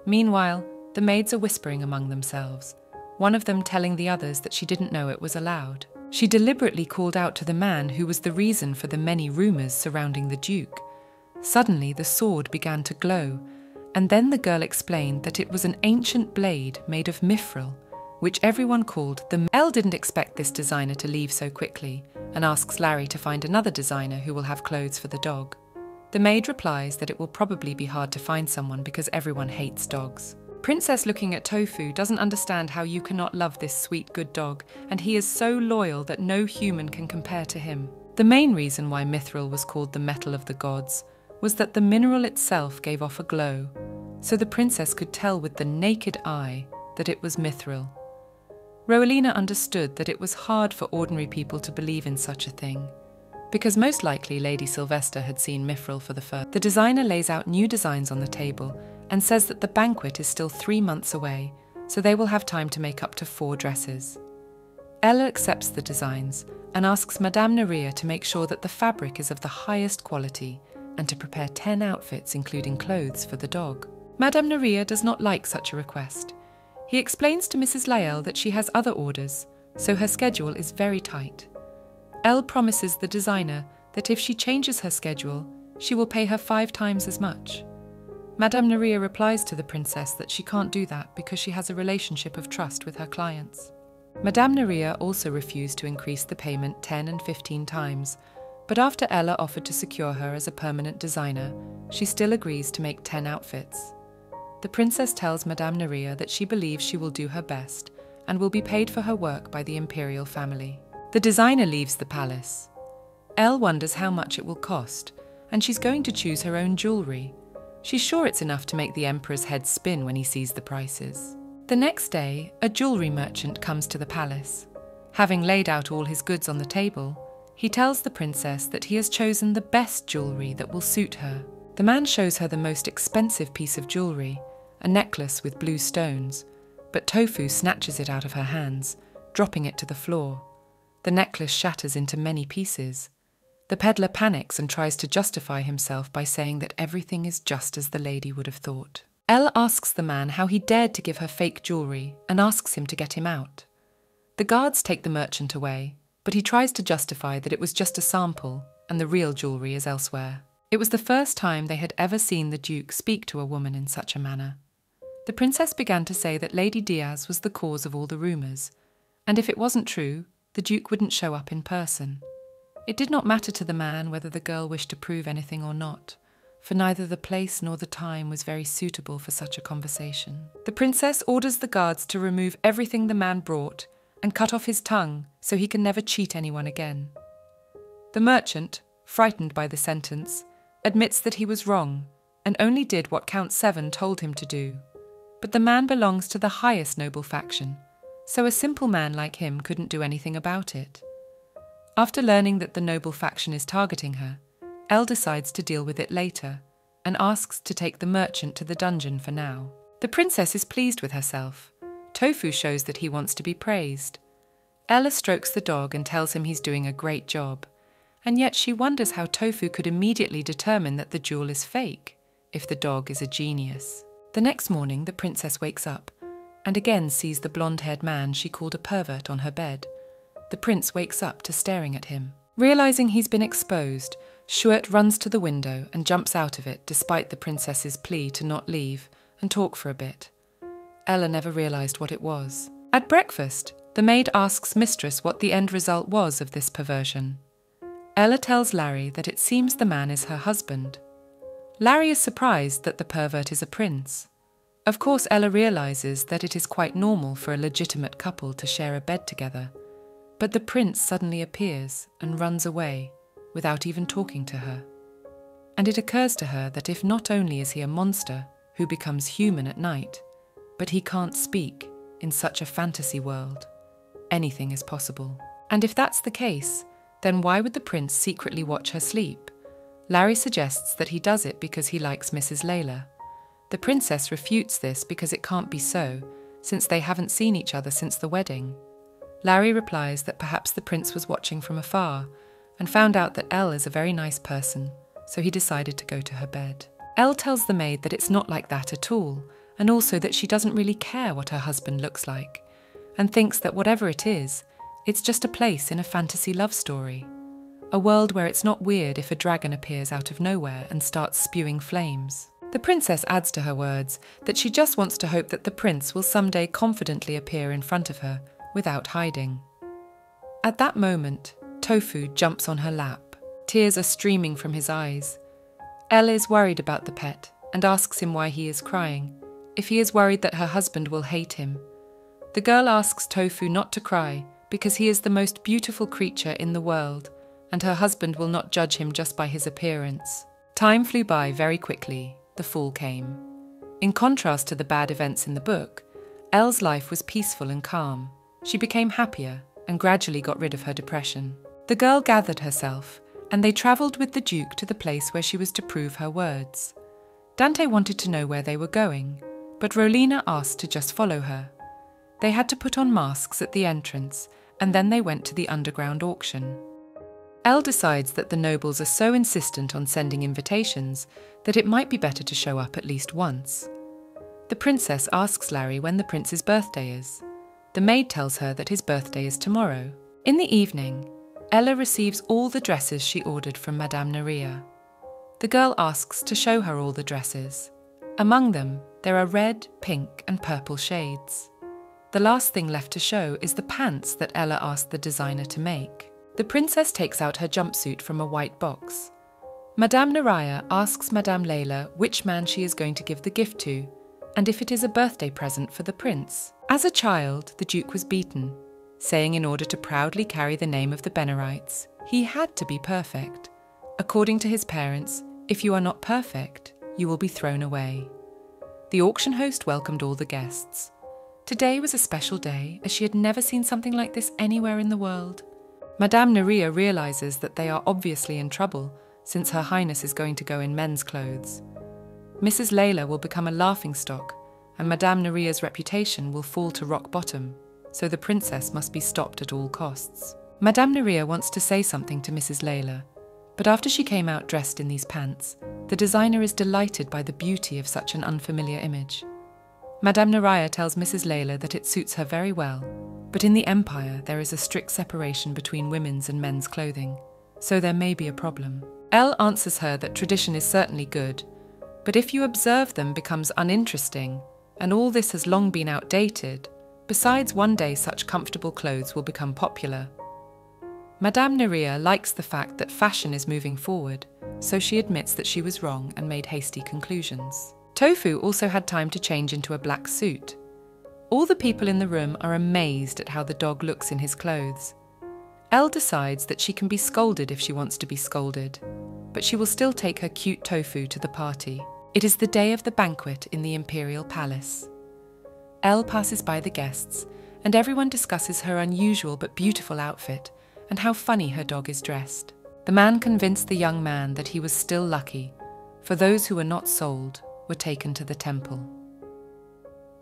Meanwhile, the maids are whispering among themselves, one of them telling the others that she didn't know it was allowed. She deliberately called out to the man who was the reason for the many rumours surrounding the Duke. Suddenly the sword began to glow, and then the girl explained that it was an ancient blade made of mithril, which everyone called the... Elle didn't expect this designer to leave so quickly, and asks Larry to find another designer who will have clothes for the dog. The maid replies that it will probably be hard to find someone because everyone hates dogs. Princess, looking at Tofu, doesn't understand how you cannot love this sweet good dog, and he is so loyal that no human can compare to him. The main reason why mithril was called the metal of the gods was that the mineral itself gave off a glow, so the princess could tell with the naked eye that it was mithril. Rowelina understood that it was hard for ordinary people to believe in such a thing, because most likely Lady Sylvester had seen mithril for the first. The designer lays out new designs on the table and says that the banquet is still 3 months away, so they will have time to make up to 4 dresses. Ella accepts the designs and asks Madame Nerea to make sure that the fabric is of the highest quality and to prepare 10 outfits including clothes for the dog. Madame Nerea does not like such a request. He explains to Mrs. Lael that she has other orders, so her schedule is very tight. Elle promises the designer that if she changes her schedule, she will pay her 5 times as much. Madame Nerea replies to the princess that she can't do that because she has a relationship of trust with her clients. Madame Nerea also refused to increase the payment 10 and 15 times, but after Ella offered to secure her as a permanent designer, she still agrees to make 10 outfits. The princess tells Madame Nerea that she believes she will do her best and will be paid for her work by the imperial family. The designer leaves the palace. Elle wonders how much it will cost, and she's going to choose her own jewellery. She's sure it's enough to make the emperor's head spin when he sees the prices. The next day, a jewellery merchant comes to the palace. Having laid out all his goods on the table, he tells the princess that he has chosen the best jewellery that will suit her. The man shows her the most expensive piece of jewellery, a necklace with blue stones, but Tofu snatches it out of her hands, dropping it to the floor. The necklace shatters into many pieces. The peddler panics and tries to justify himself by saying that everything is just as the lady would have thought. Elle asks the man how he dared to give her fake jewellery and asks him to get him out. The guards take the merchant away, but he tries to justify that it was just a sample and the real jewellery is elsewhere. It was the first time they had ever seen the Duke speak to a woman in such a manner. The princess began to say that Lady Diaz was the cause of all the rumours, and if it wasn't true, the Duke wouldn't show up in person. It did not matter to the man whether the girl wished to prove anything or not, for neither the place nor the time was very suitable for such a conversation. The princess orders the guards to remove everything the man brought and cut off his tongue so he can never cheat anyone again. The merchant, frightened by the sentence, admits that he was wrong and only did what Count Seven told him to do. But the man belongs to the highest noble faction, so a simple man like him couldn't do anything about it. After learning that the noble faction is targeting her, Elle decides to deal with it later and asks to take the merchant to the dungeon for now. The princess is pleased with herself. Tofu shows that he wants to be praised. Ella strokes the dog and tells him he's doing a great job, and yet she wonders how Tofu could immediately determine that the jewel is fake, if the dog is a genius. The next morning, the princess wakes up and again sees the blonde-haired man she called a pervert on her bed. The prince wakes up to staring at him. Realising he's been exposed, Schuert runs to the window and jumps out of it despite the princess's plea to not leave and talk for a bit. Ella never realised what it was. At breakfast, the maid asks Mistress what the end result was of this perversion. Ella tells Larry that it seems the man is her husband. Larry is surprised that the pervert is a prince. Of course, Ella realises that it is quite normal for a legitimate couple to share a bed together, but the prince suddenly appears and runs away without even talking to her. And it occurs to her that if not only is he a monster who becomes human at night, but he can't speak in such a fantasy world, anything is possible. And if that's the case, then why would the prince secretly watch her sleep? Larry suggests that he does it because he likes Mrs. Layla. The princess refutes this because it can't be so, since they haven't seen each other since the wedding. Larry replies that perhaps the prince was watching from afar and found out that Elle is a very nice person, so he decided to go to her bed. Elle tells the maid that it's not like that at all, and also that she doesn't really care what her husband looks like, and thinks that whatever it is, it's just a place in a fantasy love story. A world where it's not weird if a dragon appears out of nowhere and starts spewing flames. The princess adds to her words that she just wants to hope that the prince will someday confidently appear in front of her without hiding. At that moment, Tofu jumps on her lap. Tears are streaming from his eyes. Elle is worried about the pet and asks him why he is crying, if he is worried that her husband will hate him. The girl asks Tofu not to cry because he is the most beautiful creature in the world, and her husband will not judge him just by his appearance. Time flew by very quickly. The fall came. In contrast to the bad events in the book, Elle's life was peaceful and calm. She became happier and gradually got rid of her depression. The girl gathered herself, and they travelled with the Duke to the place where she was to prove her words. Dante wanted to know where they were going, but Rolina asked to just follow her. They had to put on masks at the entrance, and then they went to the underground auction. Elle decides that the nobles are so insistent on sending invitations that it might be better to show up at least once. The princess asks Larry when the prince's birthday is. The maid tells her that his birthday is tomorrow. In the evening, Ella receives all the dresses she ordered from Madame Nerea. The girl asks to show her all the dresses. Among them, there are red, pink, and purple shades. The last thing left to show is the pants that Ella asked the designer to make. The princess takes out her jumpsuit from a white box. Madame Nerea asks Madame Layla which man she is going to give the gift to, and if it is a birthday present for the prince. As a child, the Duke was beaten, saying in order to proudly carry the name of the Bennerites, he had to be perfect. According to his parents, if you are not perfect, you will be thrown away. The auction host welcomed all the guests. Today was a special day, as she had never seen something like this anywhere in the world. Madame Nerea realizes that they are obviously in trouble, since Her Highness is going to go in men's clothes. Mrs. Layla will become a laughingstock, and Madame Nerea's reputation will fall to rock bottom, so the princess must be stopped at all costs. Madame Nerea wants to say something to Mrs. Layla, but after she came out dressed in these pants, the designer is delighted by the beauty of such an unfamiliar image. Madame Nerea tells Mrs. Layla that it suits her very well, but in the Empire there is a strict separation between women's and men's clothing, so there may be a problem. Elle answers her that tradition is certainly good, but if you observe them becomes uninteresting, and all this has long been outdated. Besides, one day such comfortable clothes will become popular. Madame Nerea likes the fact that fashion is moving forward, so she admits that she was wrong and made hasty conclusions. Tofu also had time to change into a black suit. All the people in the room are amazed at how the dog looks in his clothes. Elle decides that she can be scolded if she wants to be scolded, but she will still take her cute Tofu to the party. It is the day of the banquet in the Imperial Palace. Elle passes by the guests, and everyone discusses her unusual but beautiful outfit and how funny her dog is dressed. The man convinced the young man that he was still lucky, for those who were not sold were taken to the temple.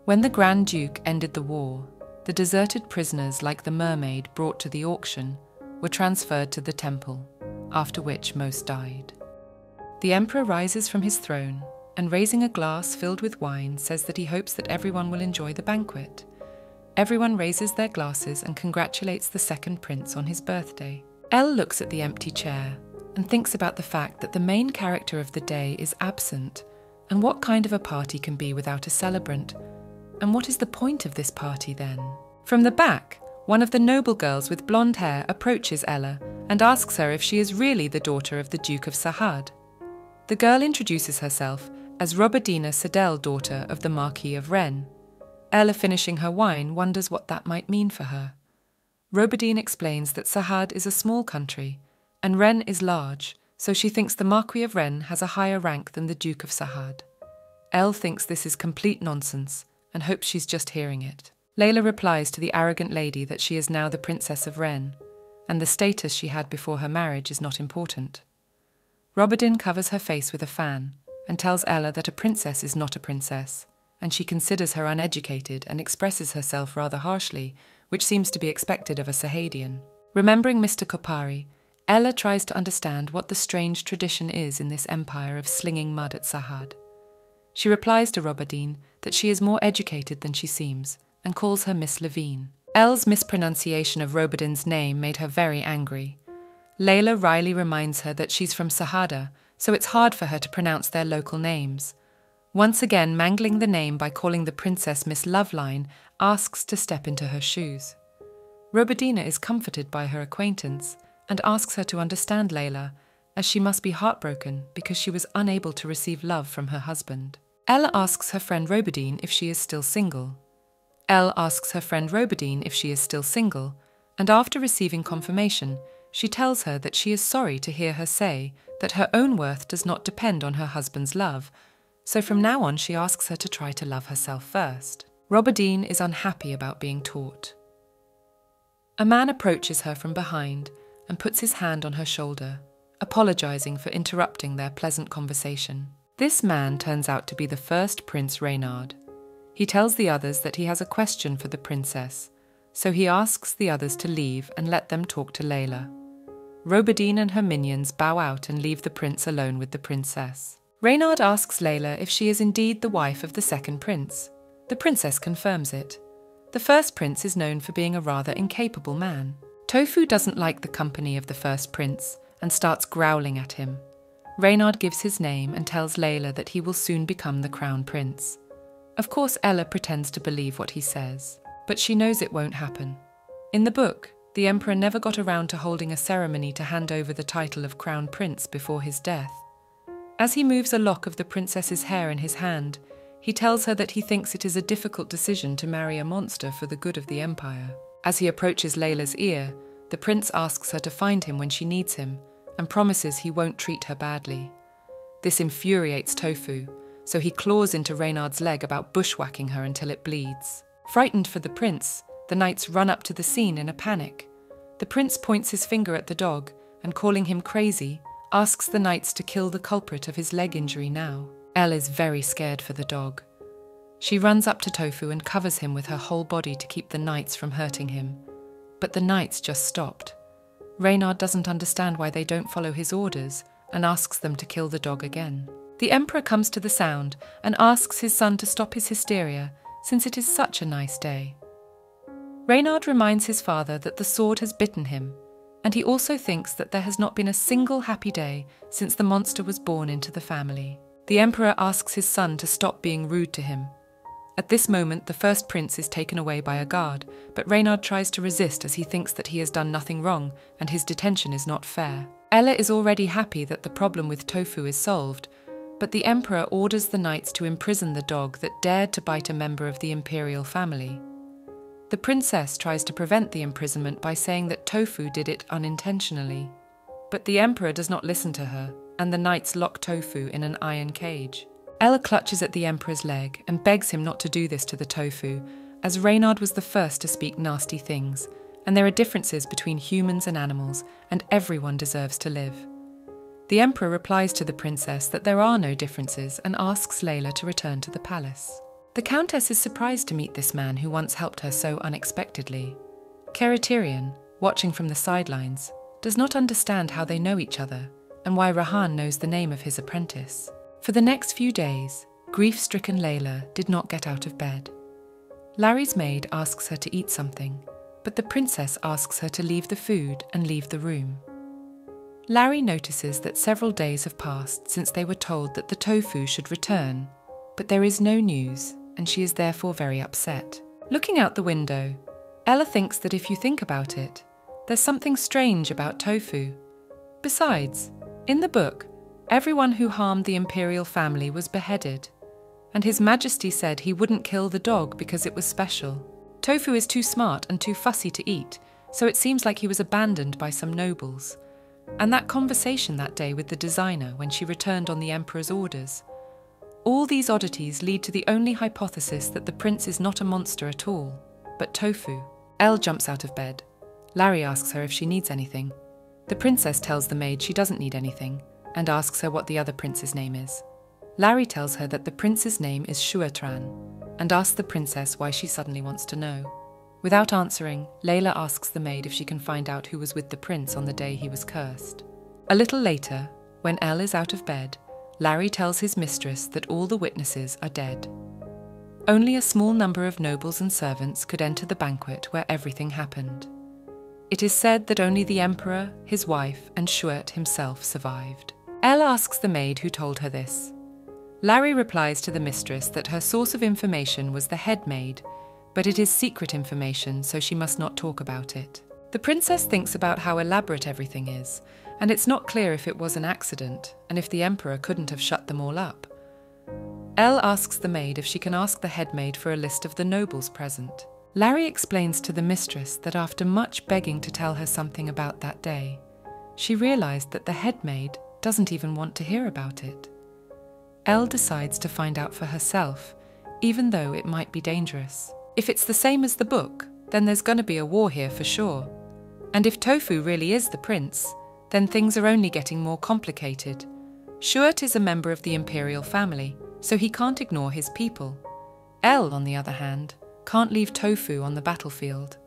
When the Grand Duke ended the war, the deserted prisoners like the mermaid brought to the auction were transferred to the temple, after which most died. The emperor rises from his throne and, raising a glass filled with wine, says that he hopes that everyone will enjoy the banquet. Everyone raises their glasses and congratulates the second prince on his birthday. Elle looks at the empty chair and thinks about the fact that the main character of the day is absent, and what kind of a party can be without a celebrant? And what is the point of this party then? From the back, one of the noble girls with blonde hair approaches Ella and asks her if she is really the daughter of the Duke of Sahad. The girl introduces herself as Roberdina Sedel, daughter of the Marquis of Rennes. Ella, finishing her wine, wonders what that might mean for her. Roberdine explains that Sahad is a small country, and Rennes is large, so she thinks the Marquis of Rennes has a higher rank than the Duke of Sahad. Elle thinks this is complete nonsense, and hopes she's just hearing it. Layla replies to the arrogant lady that she is now the Princess of Rennes, and the status she had before her marriage is not important. Roberdin covers her face with a fan, and tells Ella that a princess is not a princess, and she considers her uneducated and expresses herself rather harshly, which seems to be expected of a Sahadian. Remembering Mr. Kopari, Ella tries to understand what the strange tradition is in this empire of slinging mud at Sahad. She replies to Roberdine that she is more educated than she seems, and calls her Miss Levine. Elle's mispronunciation of Roberdine's name made her very angry. Layla wryly reminds her that she's from Sahada, so it's hard for her to pronounce their local names. Once again mangling the name by calling the princess Miss Loveline, asks to step into her shoes. Roberdina is comforted by her acquaintance and asks her to understand Layla, as she must be heartbroken because she was unable to receive love from her husband. Elle asks her friend Robadine if she is still single. Elle asks her friend Robadine if she is still single, and after receiving confirmation, she tells her that she is sorry to hear her say that her own worth does not depend on her husband's love, so from now on she asks her to try to love herself first. Robadine is unhappy about being taught. A man approaches her from behind and puts his hand on her shoulder, apologizing for interrupting their pleasant conversation. This man turns out to be the first Prince Reynard. He tells the others that he has a question for the princess, so he asks the others to leave and let them talk to Layla. Robadine and her minions bow out and leave the prince alone with the princess. Reynard asks Layla if she is indeed the wife of the second prince. The princess confirms it. The first prince is known for being a rather incapable man. Tofu doesn't like the company of the first prince and starts growling at him. Reynard gives his name and tells Layla that he will soon become the crown prince. Of course, Ella pretends to believe what he says, but she knows it won't happen. In the book, the emperor never got around to holding a ceremony to hand over the title of crown prince before his death. As he moves a lock of the princess's hair in his hand, he tells her that he thinks it is a difficult decision to marry a monster for the good of the empire. As he approaches Layla's ear, the prince asks her to find him when she needs him and promises he won't treat her badly. This infuriates Tofu, so he claws into Reynard's leg about bushwhacking her until it bleeds. Frightened for the prince, the knights run up to the scene in a panic. The prince points his finger at the dog and, calling him crazy, asks the knights to kill the culprit of his leg injury now. Elle is very scared for the dog. She runs up to Tofu and covers him with her whole body to keep the knights from hurting him. But the knights just stopped. Reynard doesn't understand why they don't follow his orders and asks them to kill the dog again. The emperor comes to the sound and asks his son to stop his hysteria since it is such a nice day. Reynard reminds his father that the sword has bitten him, and he also thinks that there has not been a single happy day since the monster was born into the family. The emperor asks his son to stop being rude to him. At this moment, the first prince is taken away by a guard, but Reynard tries to resist as he thinks that he has done nothing wrong and his detention is not fair. Ella is already happy that the problem with Tofu is solved, but the emperor orders the knights to imprison the dog that dared to bite a member of the imperial family. The princess tries to prevent the imprisonment by saying that Tofu did it unintentionally. But the emperor does not listen to her, and the knights lock Tofu in an iron cage. Ella clutches at the emperor's leg and begs him not to do this to the Tofu, as Reynard was the first to speak nasty things, and there are differences between humans and animals, and everyone deserves to live. The emperor replies to the princess that there are no differences and asks Layla to return to the palace. The countess is surprised to meet this man who once helped her so unexpectedly. Keraterian, watching from the sidelines, does not understand how they know each other and why Rahan knows the name of his apprentice. For the next few days, grief-stricken Layla did not get out of bed. Larry's maid asks her to eat something, but the princess asks her to leave the food and leave the room. Larry notices that several days have passed since they were told that the Tofu should return, but there is no news, and she is therefore very upset. Looking out the window, Ella thinks that if you think about it, there's something strange about Tofu. Besides, in the book, everyone who harmed the imperial family was beheaded, and His Majesty said he wouldn't kill the dog because it was special. Tofu is too smart and too fussy to eat, so it seems like he was abandoned by some nobles. And that conversation that day with the designer when she returned on the emperor's orders. All these oddities lead to the only hypothesis that the prince is not a monster at all, but Tofu. Elle jumps out of bed. Larry asks her if she needs anything. The princess tells the maid she doesn't need anything, and asks her what the other prince's name is. Larry tells her that the prince's name is Shuatran, and asks the princess why she suddenly wants to know. Without answering, Layla asks the maid if she can find out who was with the prince on the day he was cursed. A little later, when Elle is out of bed, Larry tells his mistress that all the witnesses are dead. Only a small number of nobles and servants could enter the banquet where everything happened. It is said that only the emperor, his wife, and Shuat himself survived. Elle asks the maid who told her this. Larry replies to the mistress that her source of information was the head maid, but it is secret information, so she must not talk about it. The princess thinks about how elaborate everything is, and it's not clear if it was an accident and if the emperor couldn't have shut them all up. Elle asks the maid if she can ask the head maid for a list of the nobles present. Larry explains to the mistress that after much begging to tell her something about that day, she realized that the head maid doesn't even want to hear about it. Elle decides to find out for herself, even though it might be dangerous. If it's the same as the book, then there's gonna be a war here for sure. And if Tofu really is the prince, then things are only getting more complicated. Shuat is a member of the imperial family, so he can't ignore his people. Elle, on the other hand, can't leave Tofu on the battlefield.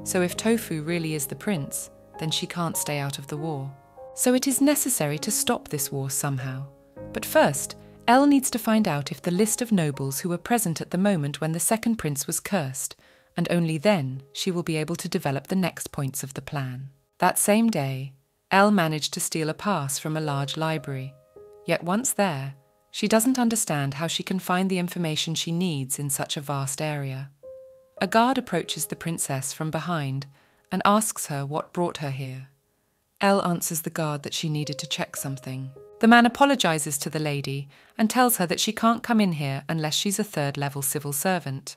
So if Tofu really is the prince, then she can't stay out of the war. So it is necessary to stop this war somehow. But first, Elle needs to find out if the list of nobles who were present at the moment when the second prince was cursed, and only then she will be able to develop the next points of the plan. That same day, Elle managed to steal a pass from a large library. Yet once there, she doesn't understand how she can find the information she needs in such a vast area. A guard approaches the princess from behind and asks her what brought her here. Elle answers the guard that she needed to check something. The man apologizes to the lady and tells her that she can't come in here unless she's a third-level civil servant.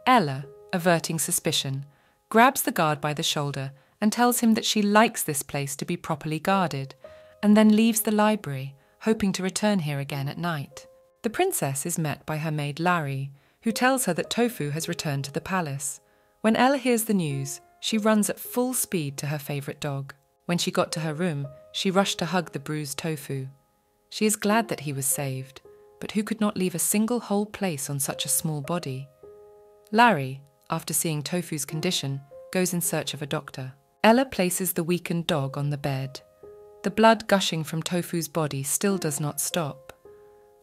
Ella, averting suspicion, grabs the guard by the shoulder and tells him that she likes this place to be properly guarded, and then leaves the library, hoping to return here again at night. The princess is met by her maid Larry, who tells her that Tofu has returned to the palace. When Ella hears the news, she runs at full speed to her favourite dog. When she got to her room, she rushed to hug the bruised Tofu. She is glad that he was saved, but who could not leave a single whole place on such a small body? Larry, after seeing Tofu's condition, goes in search of a doctor. Ella places the weakened dog on the bed. The blood gushing from Tofu's body still does not stop.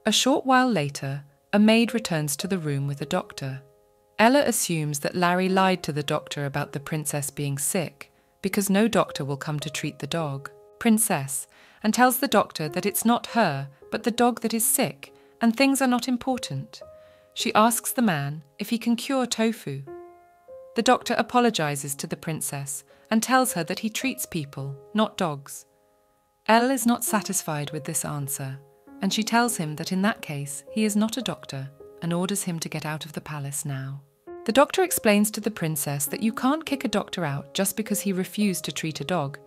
A short while later, a maid returns to the room with a doctor. Ella assumes that Larry lied to the doctor about the princess being sick, because no doctor will come to treat the dog, Princess, and tells the doctor that it's not her, but the dog that is sick, and things are not important. She asks the man if he can cure Tofu. The doctor apologizes to the princess and tells her that he treats people, not dogs. Elle is not satisfied with this answer, and she tells him that in that case he is not a doctor and orders him to get out of the palace now. The doctor explains to the princess that you can't kick a doctor out just because he refused to treat a dog,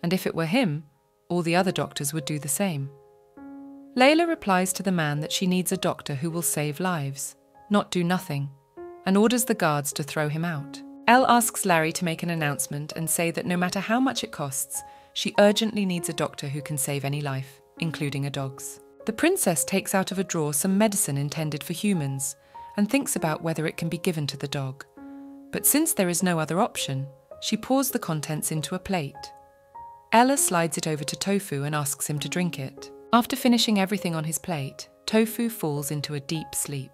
and if it were him, all the other doctors would do the same. Layla replies to the man that she needs a doctor who will save lives, not do nothing, and orders the guards to throw him out. Elle asks Larry to make an announcement and say that no matter how much it costs, she urgently needs a doctor who can save any life, including a dog's. The princess takes out of a drawer some medicine intended for humans and thinks about whether it can be given to the dog. But since there is no other option, she pours the contents into a plate. Ella slides it over to Tofu and asks him to drink it. After finishing everything on his plate, Tofu falls into a deep sleep.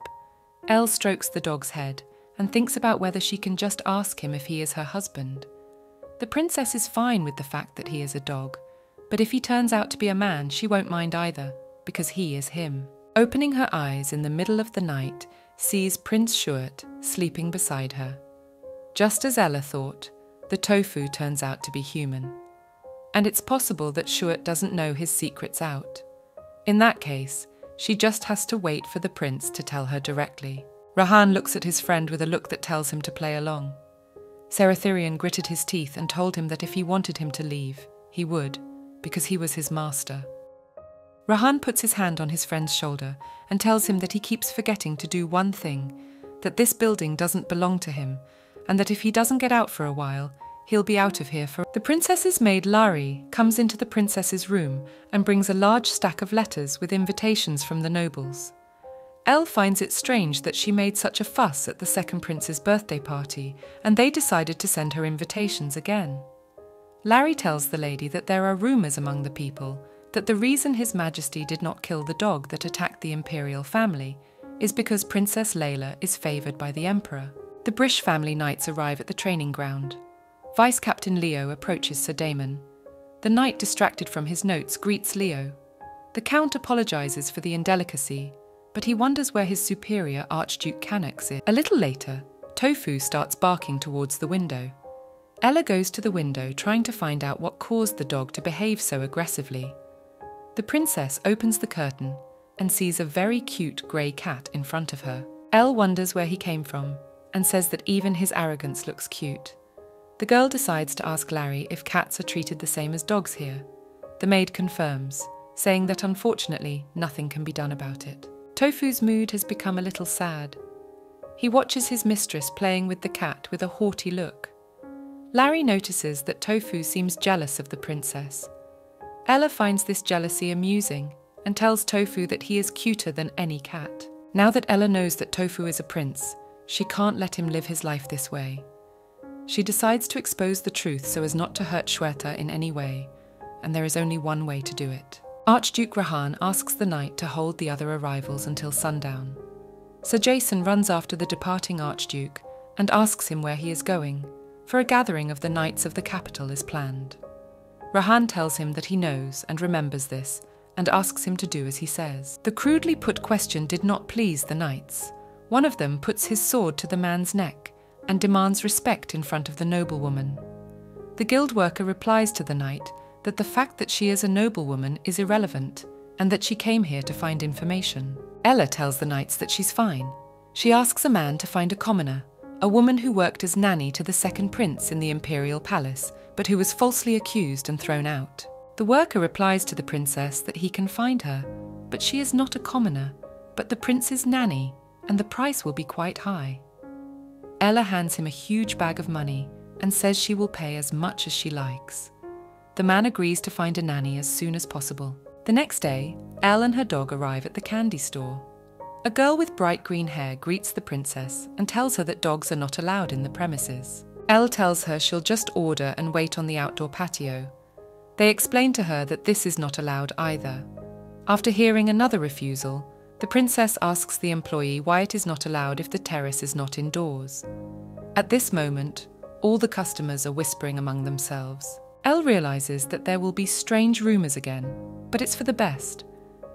Elle strokes the dog's head and thinks about whether she can just ask him if he is her husband. The princess is fine with the fact that he is a dog, but if he turns out to be a man, she won't mind either, because he is him. Opening her eyes in the middle of the night, sees Prince Shuat sleeping beside her. Just as Ella thought, the Tofu turns out to be human. And it's possible that Shuat doesn't know his secrets out. In that case, she just has to wait for the prince to tell her directly. Rahan looks at his friend with a look that tells him to play along. Serathirian gritted his teeth and told him that if he wanted him to leave, he would, because he was his master. Rahan puts his hand on his friend's shoulder and tells him that he keeps forgetting to do one thing, that this building doesn't belong to him, and that if he doesn't get out for a while, he'll be out of here for... The princess's maid Lari comes into the princess's room and brings a large stack of letters with invitations from the nobles. Elle finds it strange that she made such a fuss at the second prince's birthday party, and they decided to send her invitations again. Larry tells the lady that there are rumours among the people that the reason His Majesty did not kill the dog that attacked the imperial family is because Princess Layla is favoured by the emperor. The Brish family knights arrive at the training ground. Vice Captain Leo approaches Sir Damon. The knight, distracted from his notes, greets Leo. The Count apologises for the indelicacy, but he wonders where his superior, Archduke Canax, is. A little later, Tofu starts barking towards the window. Ella goes to the window trying to find out what caused the dog to behave so aggressively. The princess opens the curtain and sees a very cute grey cat in front of her. Elle wonders where he came from and says that even his arrogance looks cute. The girl decides to ask Larry if cats are treated the same as dogs here. The maid confirms, saying that unfortunately nothing can be done about it. Tofu's mood has become a little sad. He watches his mistress playing with the cat with a haughty look. Larry notices that Tofu seems jealous of the princess. Ella finds this jealousy amusing and tells Tofu that he is cuter than any cat. Now that Ella knows that Tofu is a prince, she can't let him live his life this way. She decides to expose the truth so as not to hurt Shweta in any way, and there is only one way to do it. Archduke Rahan asks the knight to hold the other arrivals until sundown. Sir Jason runs after the departing Archduke and asks him where he is going, for a gathering of the knights of the capital is planned. Rahan tells him that he knows and remembers this and asks him to do as he says. The crudely put question did not please the knights. One of them puts his sword to the man's neck and demands respect in front of the noblewoman. The guild worker replies to the knight that the fact that she is a noblewoman is irrelevant and that she came here to find information. Ella tells the knights that she's fine. She asks a man to find a commoner, a woman who worked as nanny to the second prince in the imperial palace, but who was falsely accused and thrown out. The worker replies to the princess that he can find her, but she is not a commoner, but the prince's nanny, and the price will be quite high. Ella hands him a huge bag of money and says she will pay as much as she likes. The man agrees to find a nanny as soon as possible. The next day, Elle and her dog arrive at the candy store. A girl with bright green hair greets the princess and tells her that dogs are not allowed in the premises. Elle tells her she'll just order and wait on the outdoor patio. They explain to her that this is not allowed either. After hearing another refusal, the princess asks the employee why it is not allowed if the terrace is not indoors. At this moment, all the customers are whispering among themselves. Elle realizes that there will be strange rumors again, but it's for the best.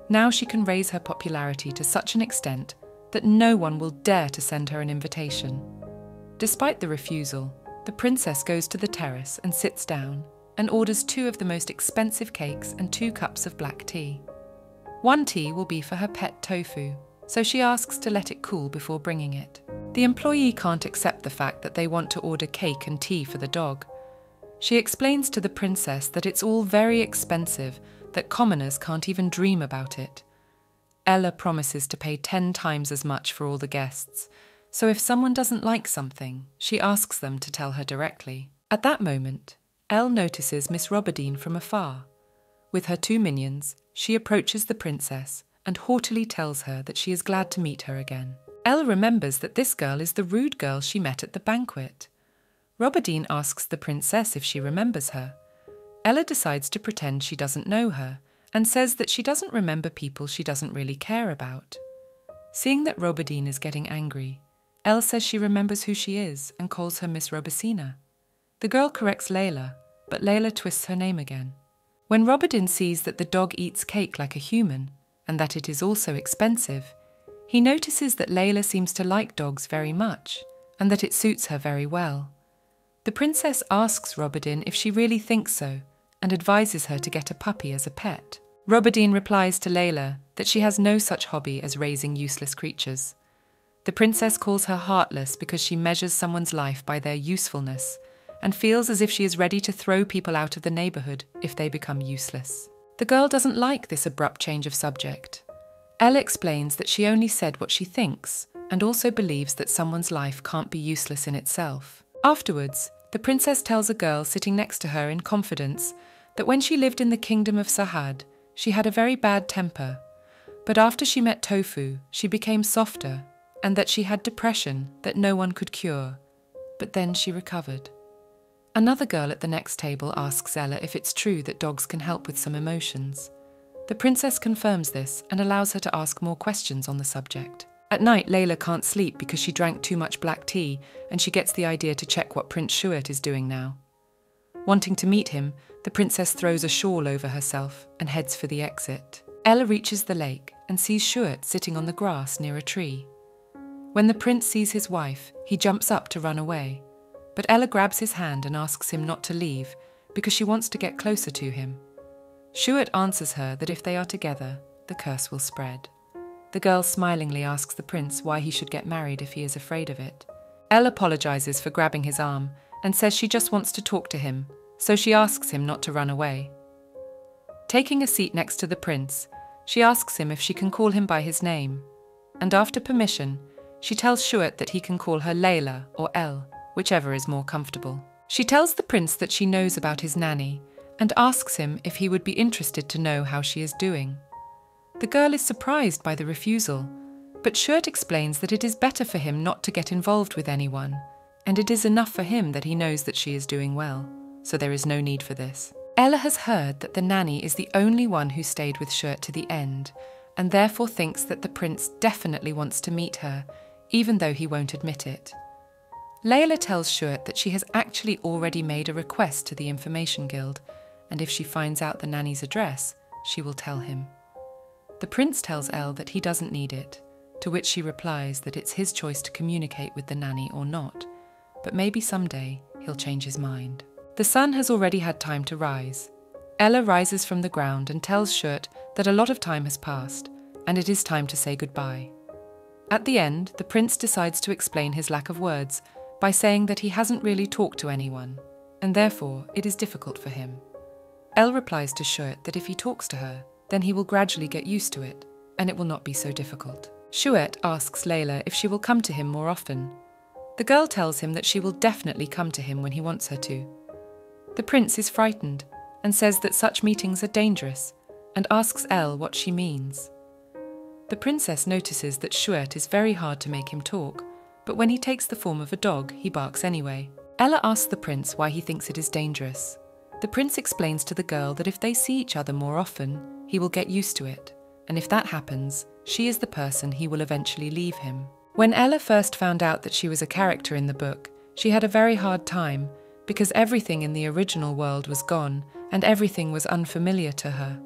Now she can raise her popularity to such an extent that no one will dare to send her an invitation. Despite the refusal, the princess goes to the terrace and sits down and orders 2 of the most expensive cakes and 2 cups of black tea. 1 tea will be for her pet Tofu, so she asks to let it cool before bringing it. The employee can't accept the fact that they want to order cake and tea for the dog. She explains to the princess that it's all very expensive, that commoners can't even dream about it. Ella promises to pay 10 times as much for all the guests, so if someone doesn't like something, she asks them to tell her directly. At that moment, Elle notices Miss Robardine from afar. With her 2 minions, she approaches the princess and haughtily tells her that she is glad to meet her again. Elle remembers that this girl is the rude girl she met at the banquet. Robardine asks the princess if she remembers her. Ella decides to pretend she doesn't know her and says that she doesn't remember people she doesn't really care about. Seeing that Robardine is getting angry, Elle says she remembers who she is and calls her Miss Robacina. The girl corrects Layla, but Layla twists her name again. When Robardine sees that the dog eats cake like a human and that it is also expensive, he notices that Layla seems to like dogs very much and that it suits her very well. The princess asks Robardine if she really thinks so and advises her to get a puppy as a pet. Robardine replies to Layla that she has no such hobby as raising useless creatures. The princess calls her heartless because she measures someone's life by their usefulness and feels as if she is ready to throw people out of the neighbourhood if they become useless. The girl doesn't like this abrupt change of subject. Elle explains that she only said what she thinks and also believes that someone's life can't be useless in itself. Afterwards, the princess tells a girl sitting next to her in confidence that when she lived in the kingdom of Sahad, she had a very bad temper, but after she met Tofu, she became softer, and that she had depression that no one could cure, but then she recovered. Another girl at the next table asks Ella if it's true that dogs can help with some emotions. The princess confirms this and allows her to ask more questions on the subject. At night, Layla can't sleep because she drank too much black tea and she gets the idea to check what Prince Shuat is doing now. Wanting to meet him, the princess throws a shawl over herself and heads for the exit. Ella reaches the lake and sees Shuat sitting on the grass near a tree. When the prince sees his wife, he jumps up to run away, but Ella grabs his hand and asks him not to leave because she wants to get closer to him. Shuert answers her that if they are together, the curse will spread. The girl smilingly asks the prince why he should get married if he is afraid of it. Elle apologizes for grabbing his arm and says she just wants to talk to him, so she asks him not to run away. Taking a seat next to the prince, she asks him if she can call him by his name, and after permission, she tells Shuert that he can call her Layla or Elle, whichever is more comfortable. She tells the prince that she knows about his nanny and asks him if he would be interested to know how she is doing. The girl is surprised by the refusal, but Shuert explains that it is better for him not to get involved with anyone, and it is enough for him that he knows that she is doing well, so there is no need for this. Ella has heard that the nanny is the only one who stayed with Shuert to the end, and therefore thinks that the prince definitely wants to meet her, even though he won't admit it. Layla tells Shuert that she has actually already made a request to the Information Guild, and if she finds out the nanny's address, she will tell him. The prince tells Elle that he doesn't need it, to which she replies that it's his choice to communicate with the nanny or not, but maybe someday he'll change his mind. The sun has already had time to rise. Ella rises from the ground and tells Shuert that a lot of time has passed, and it is time to say goodbye. At the end, the prince decides to explain his lack of words by saying that he hasn't really talked to anyone, and therefore it is difficult for him. Elle replies to Shuert that if he talks to her, then he will gradually get used to it, and it will not be so difficult. Shuert asks Layla if she will come to him more often. The girl tells him that she will definitely come to him when he wants her to. The prince is frightened and says that such meetings are dangerous, and asks Elle what she means. The princess notices that Shuert is very hard to make him talk, but when he takes the form of a dog, he barks anyway. Ella asks the prince why he thinks it is dangerous. The prince explains to the girl that if they see each other more often, he will get used to it, and if that happens, she is the person he will eventually leave him. When Ella first found out that she was a character in the book, she had a very hard time because everything in the original world was gone and everything was unfamiliar to her.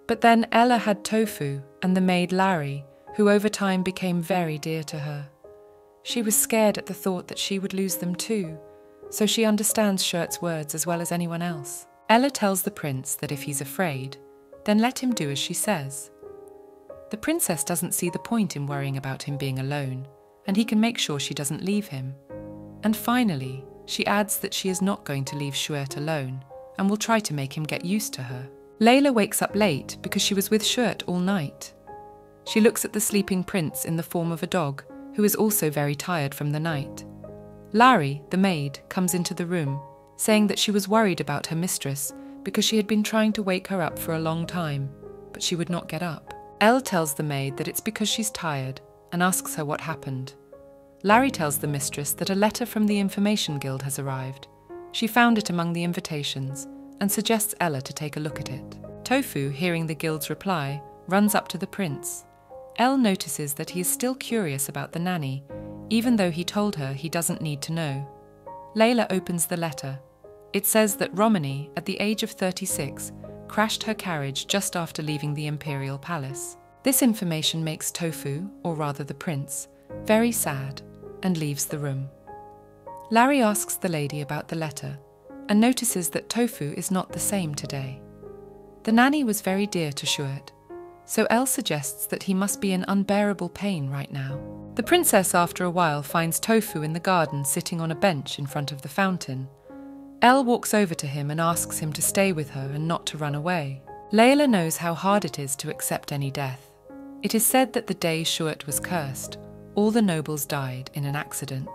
But then Ella had Tofu and the maid Larry, who over time became very dear to her. She was scared at the thought that she would lose them too, so she understands Shuert's words as well as anyone else. Ella tells the prince that if he's afraid, then let him do as she says. The princess doesn't see the point in worrying about him being alone, and he can make sure she doesn't leave him. And finally, she adds that she is not going to leave Shuert alone, and will try to make him get used to her. Layla wakes up late because she was with Shuert all night. She looks at the sleeping prince in the form of a dog, who is also very tired from the night. Larry, the maid, comes into the room, saying that she was worried about her mistress because she had been trying to wake her up for a long time, but she would not get up. Elle tells the maid that it's because she's tired and asks her what happened. Larry tells the mistress that a letter from the Information Guild has arrived. She found it among the invitations and suggests Ella to take a look at it. Tofu, hearing the guild's reply, runs up to the prince. Elle notices that he is still curious about the nanny, even though he told her he doesn't need to know. Layla opens the letter. It says that Romany, at the age of 36, crashed her carriage just after leaving the imperial palace. This information makes Tofu, or rather the prince, very sad and leaves the room. Larry asks the lady about the letter and notices that Tofu is not the same today. The nanny was very dear to Shuert, so Elle suggests that he must be in unbearable pain right now. The princess after a while finds Tofu in the garden sitting on a bench in front of the fountain. Elle walks over to him and asks him to stay with her and not to run away. Layla knows how hard it is to accept any death. It is said that the day Shuert was cursed, all the nobles died in an accident.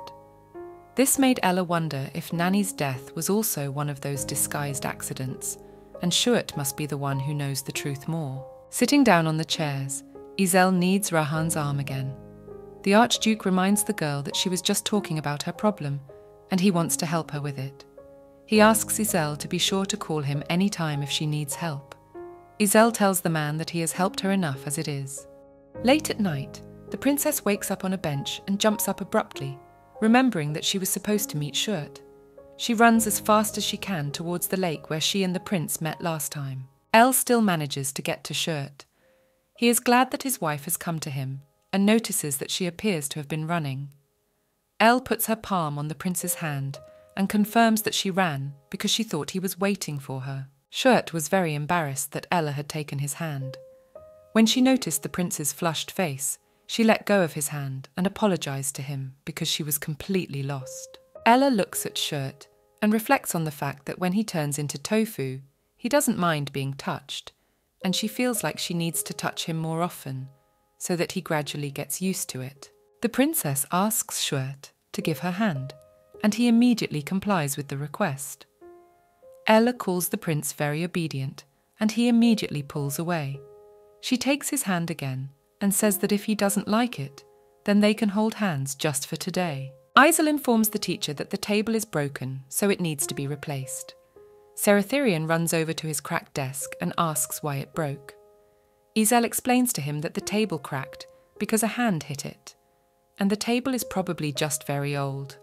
This made Ella wonder if Nanny's death was also one of those disguised accidents, and Shuert must be the one who knows the truth more. Sitting down on the chairs, Izel needs Rahan's arm again. The Archduke reminds the girl that she was just talking about her problem, and he wants to help her with it. He asks Izel to be sure to call him any time if she needs help. Izel tells the man that he has helped her enough as it is. Late at night, the princess wakes up on a bench and jumps up abruptly, remembering that she was supposed to meet Shuert. She runs as fast as she can towards the lake where she and the prince met last time. Elle still manages to get to Shuert. He is glad that his wife has come to him and notices that she appears to have been running. Elle puts her palm on the prince's hand and confirms that she ran because she thought he was waiting for her. Schuert was very embarrassed that Ella had taken his hand. When she noticed the prince's flushed face, she let go of his hand and apologized to him because she was completely lost. Ella looks at Schuert and reflects on the fact that when he turns into tofu, he doesn't mind being touched, and she feels like she needs to touch him more often so that he gradually gets used to it. The princess asks Schuert to give her hand, and he immediately complies with the request. Ella calls the prince very obedient, and he immediately pulls away. She takes his hand again and says that if he doesn't like it, then they can hold hands just for today. Isel informs the teacher that the table is broken, so it needs to be replaced. Seratherion runs over to his cracked desk and asks why it broke. Isel explains to him that the table cracked because a hand hit it, and the table is probably just very old.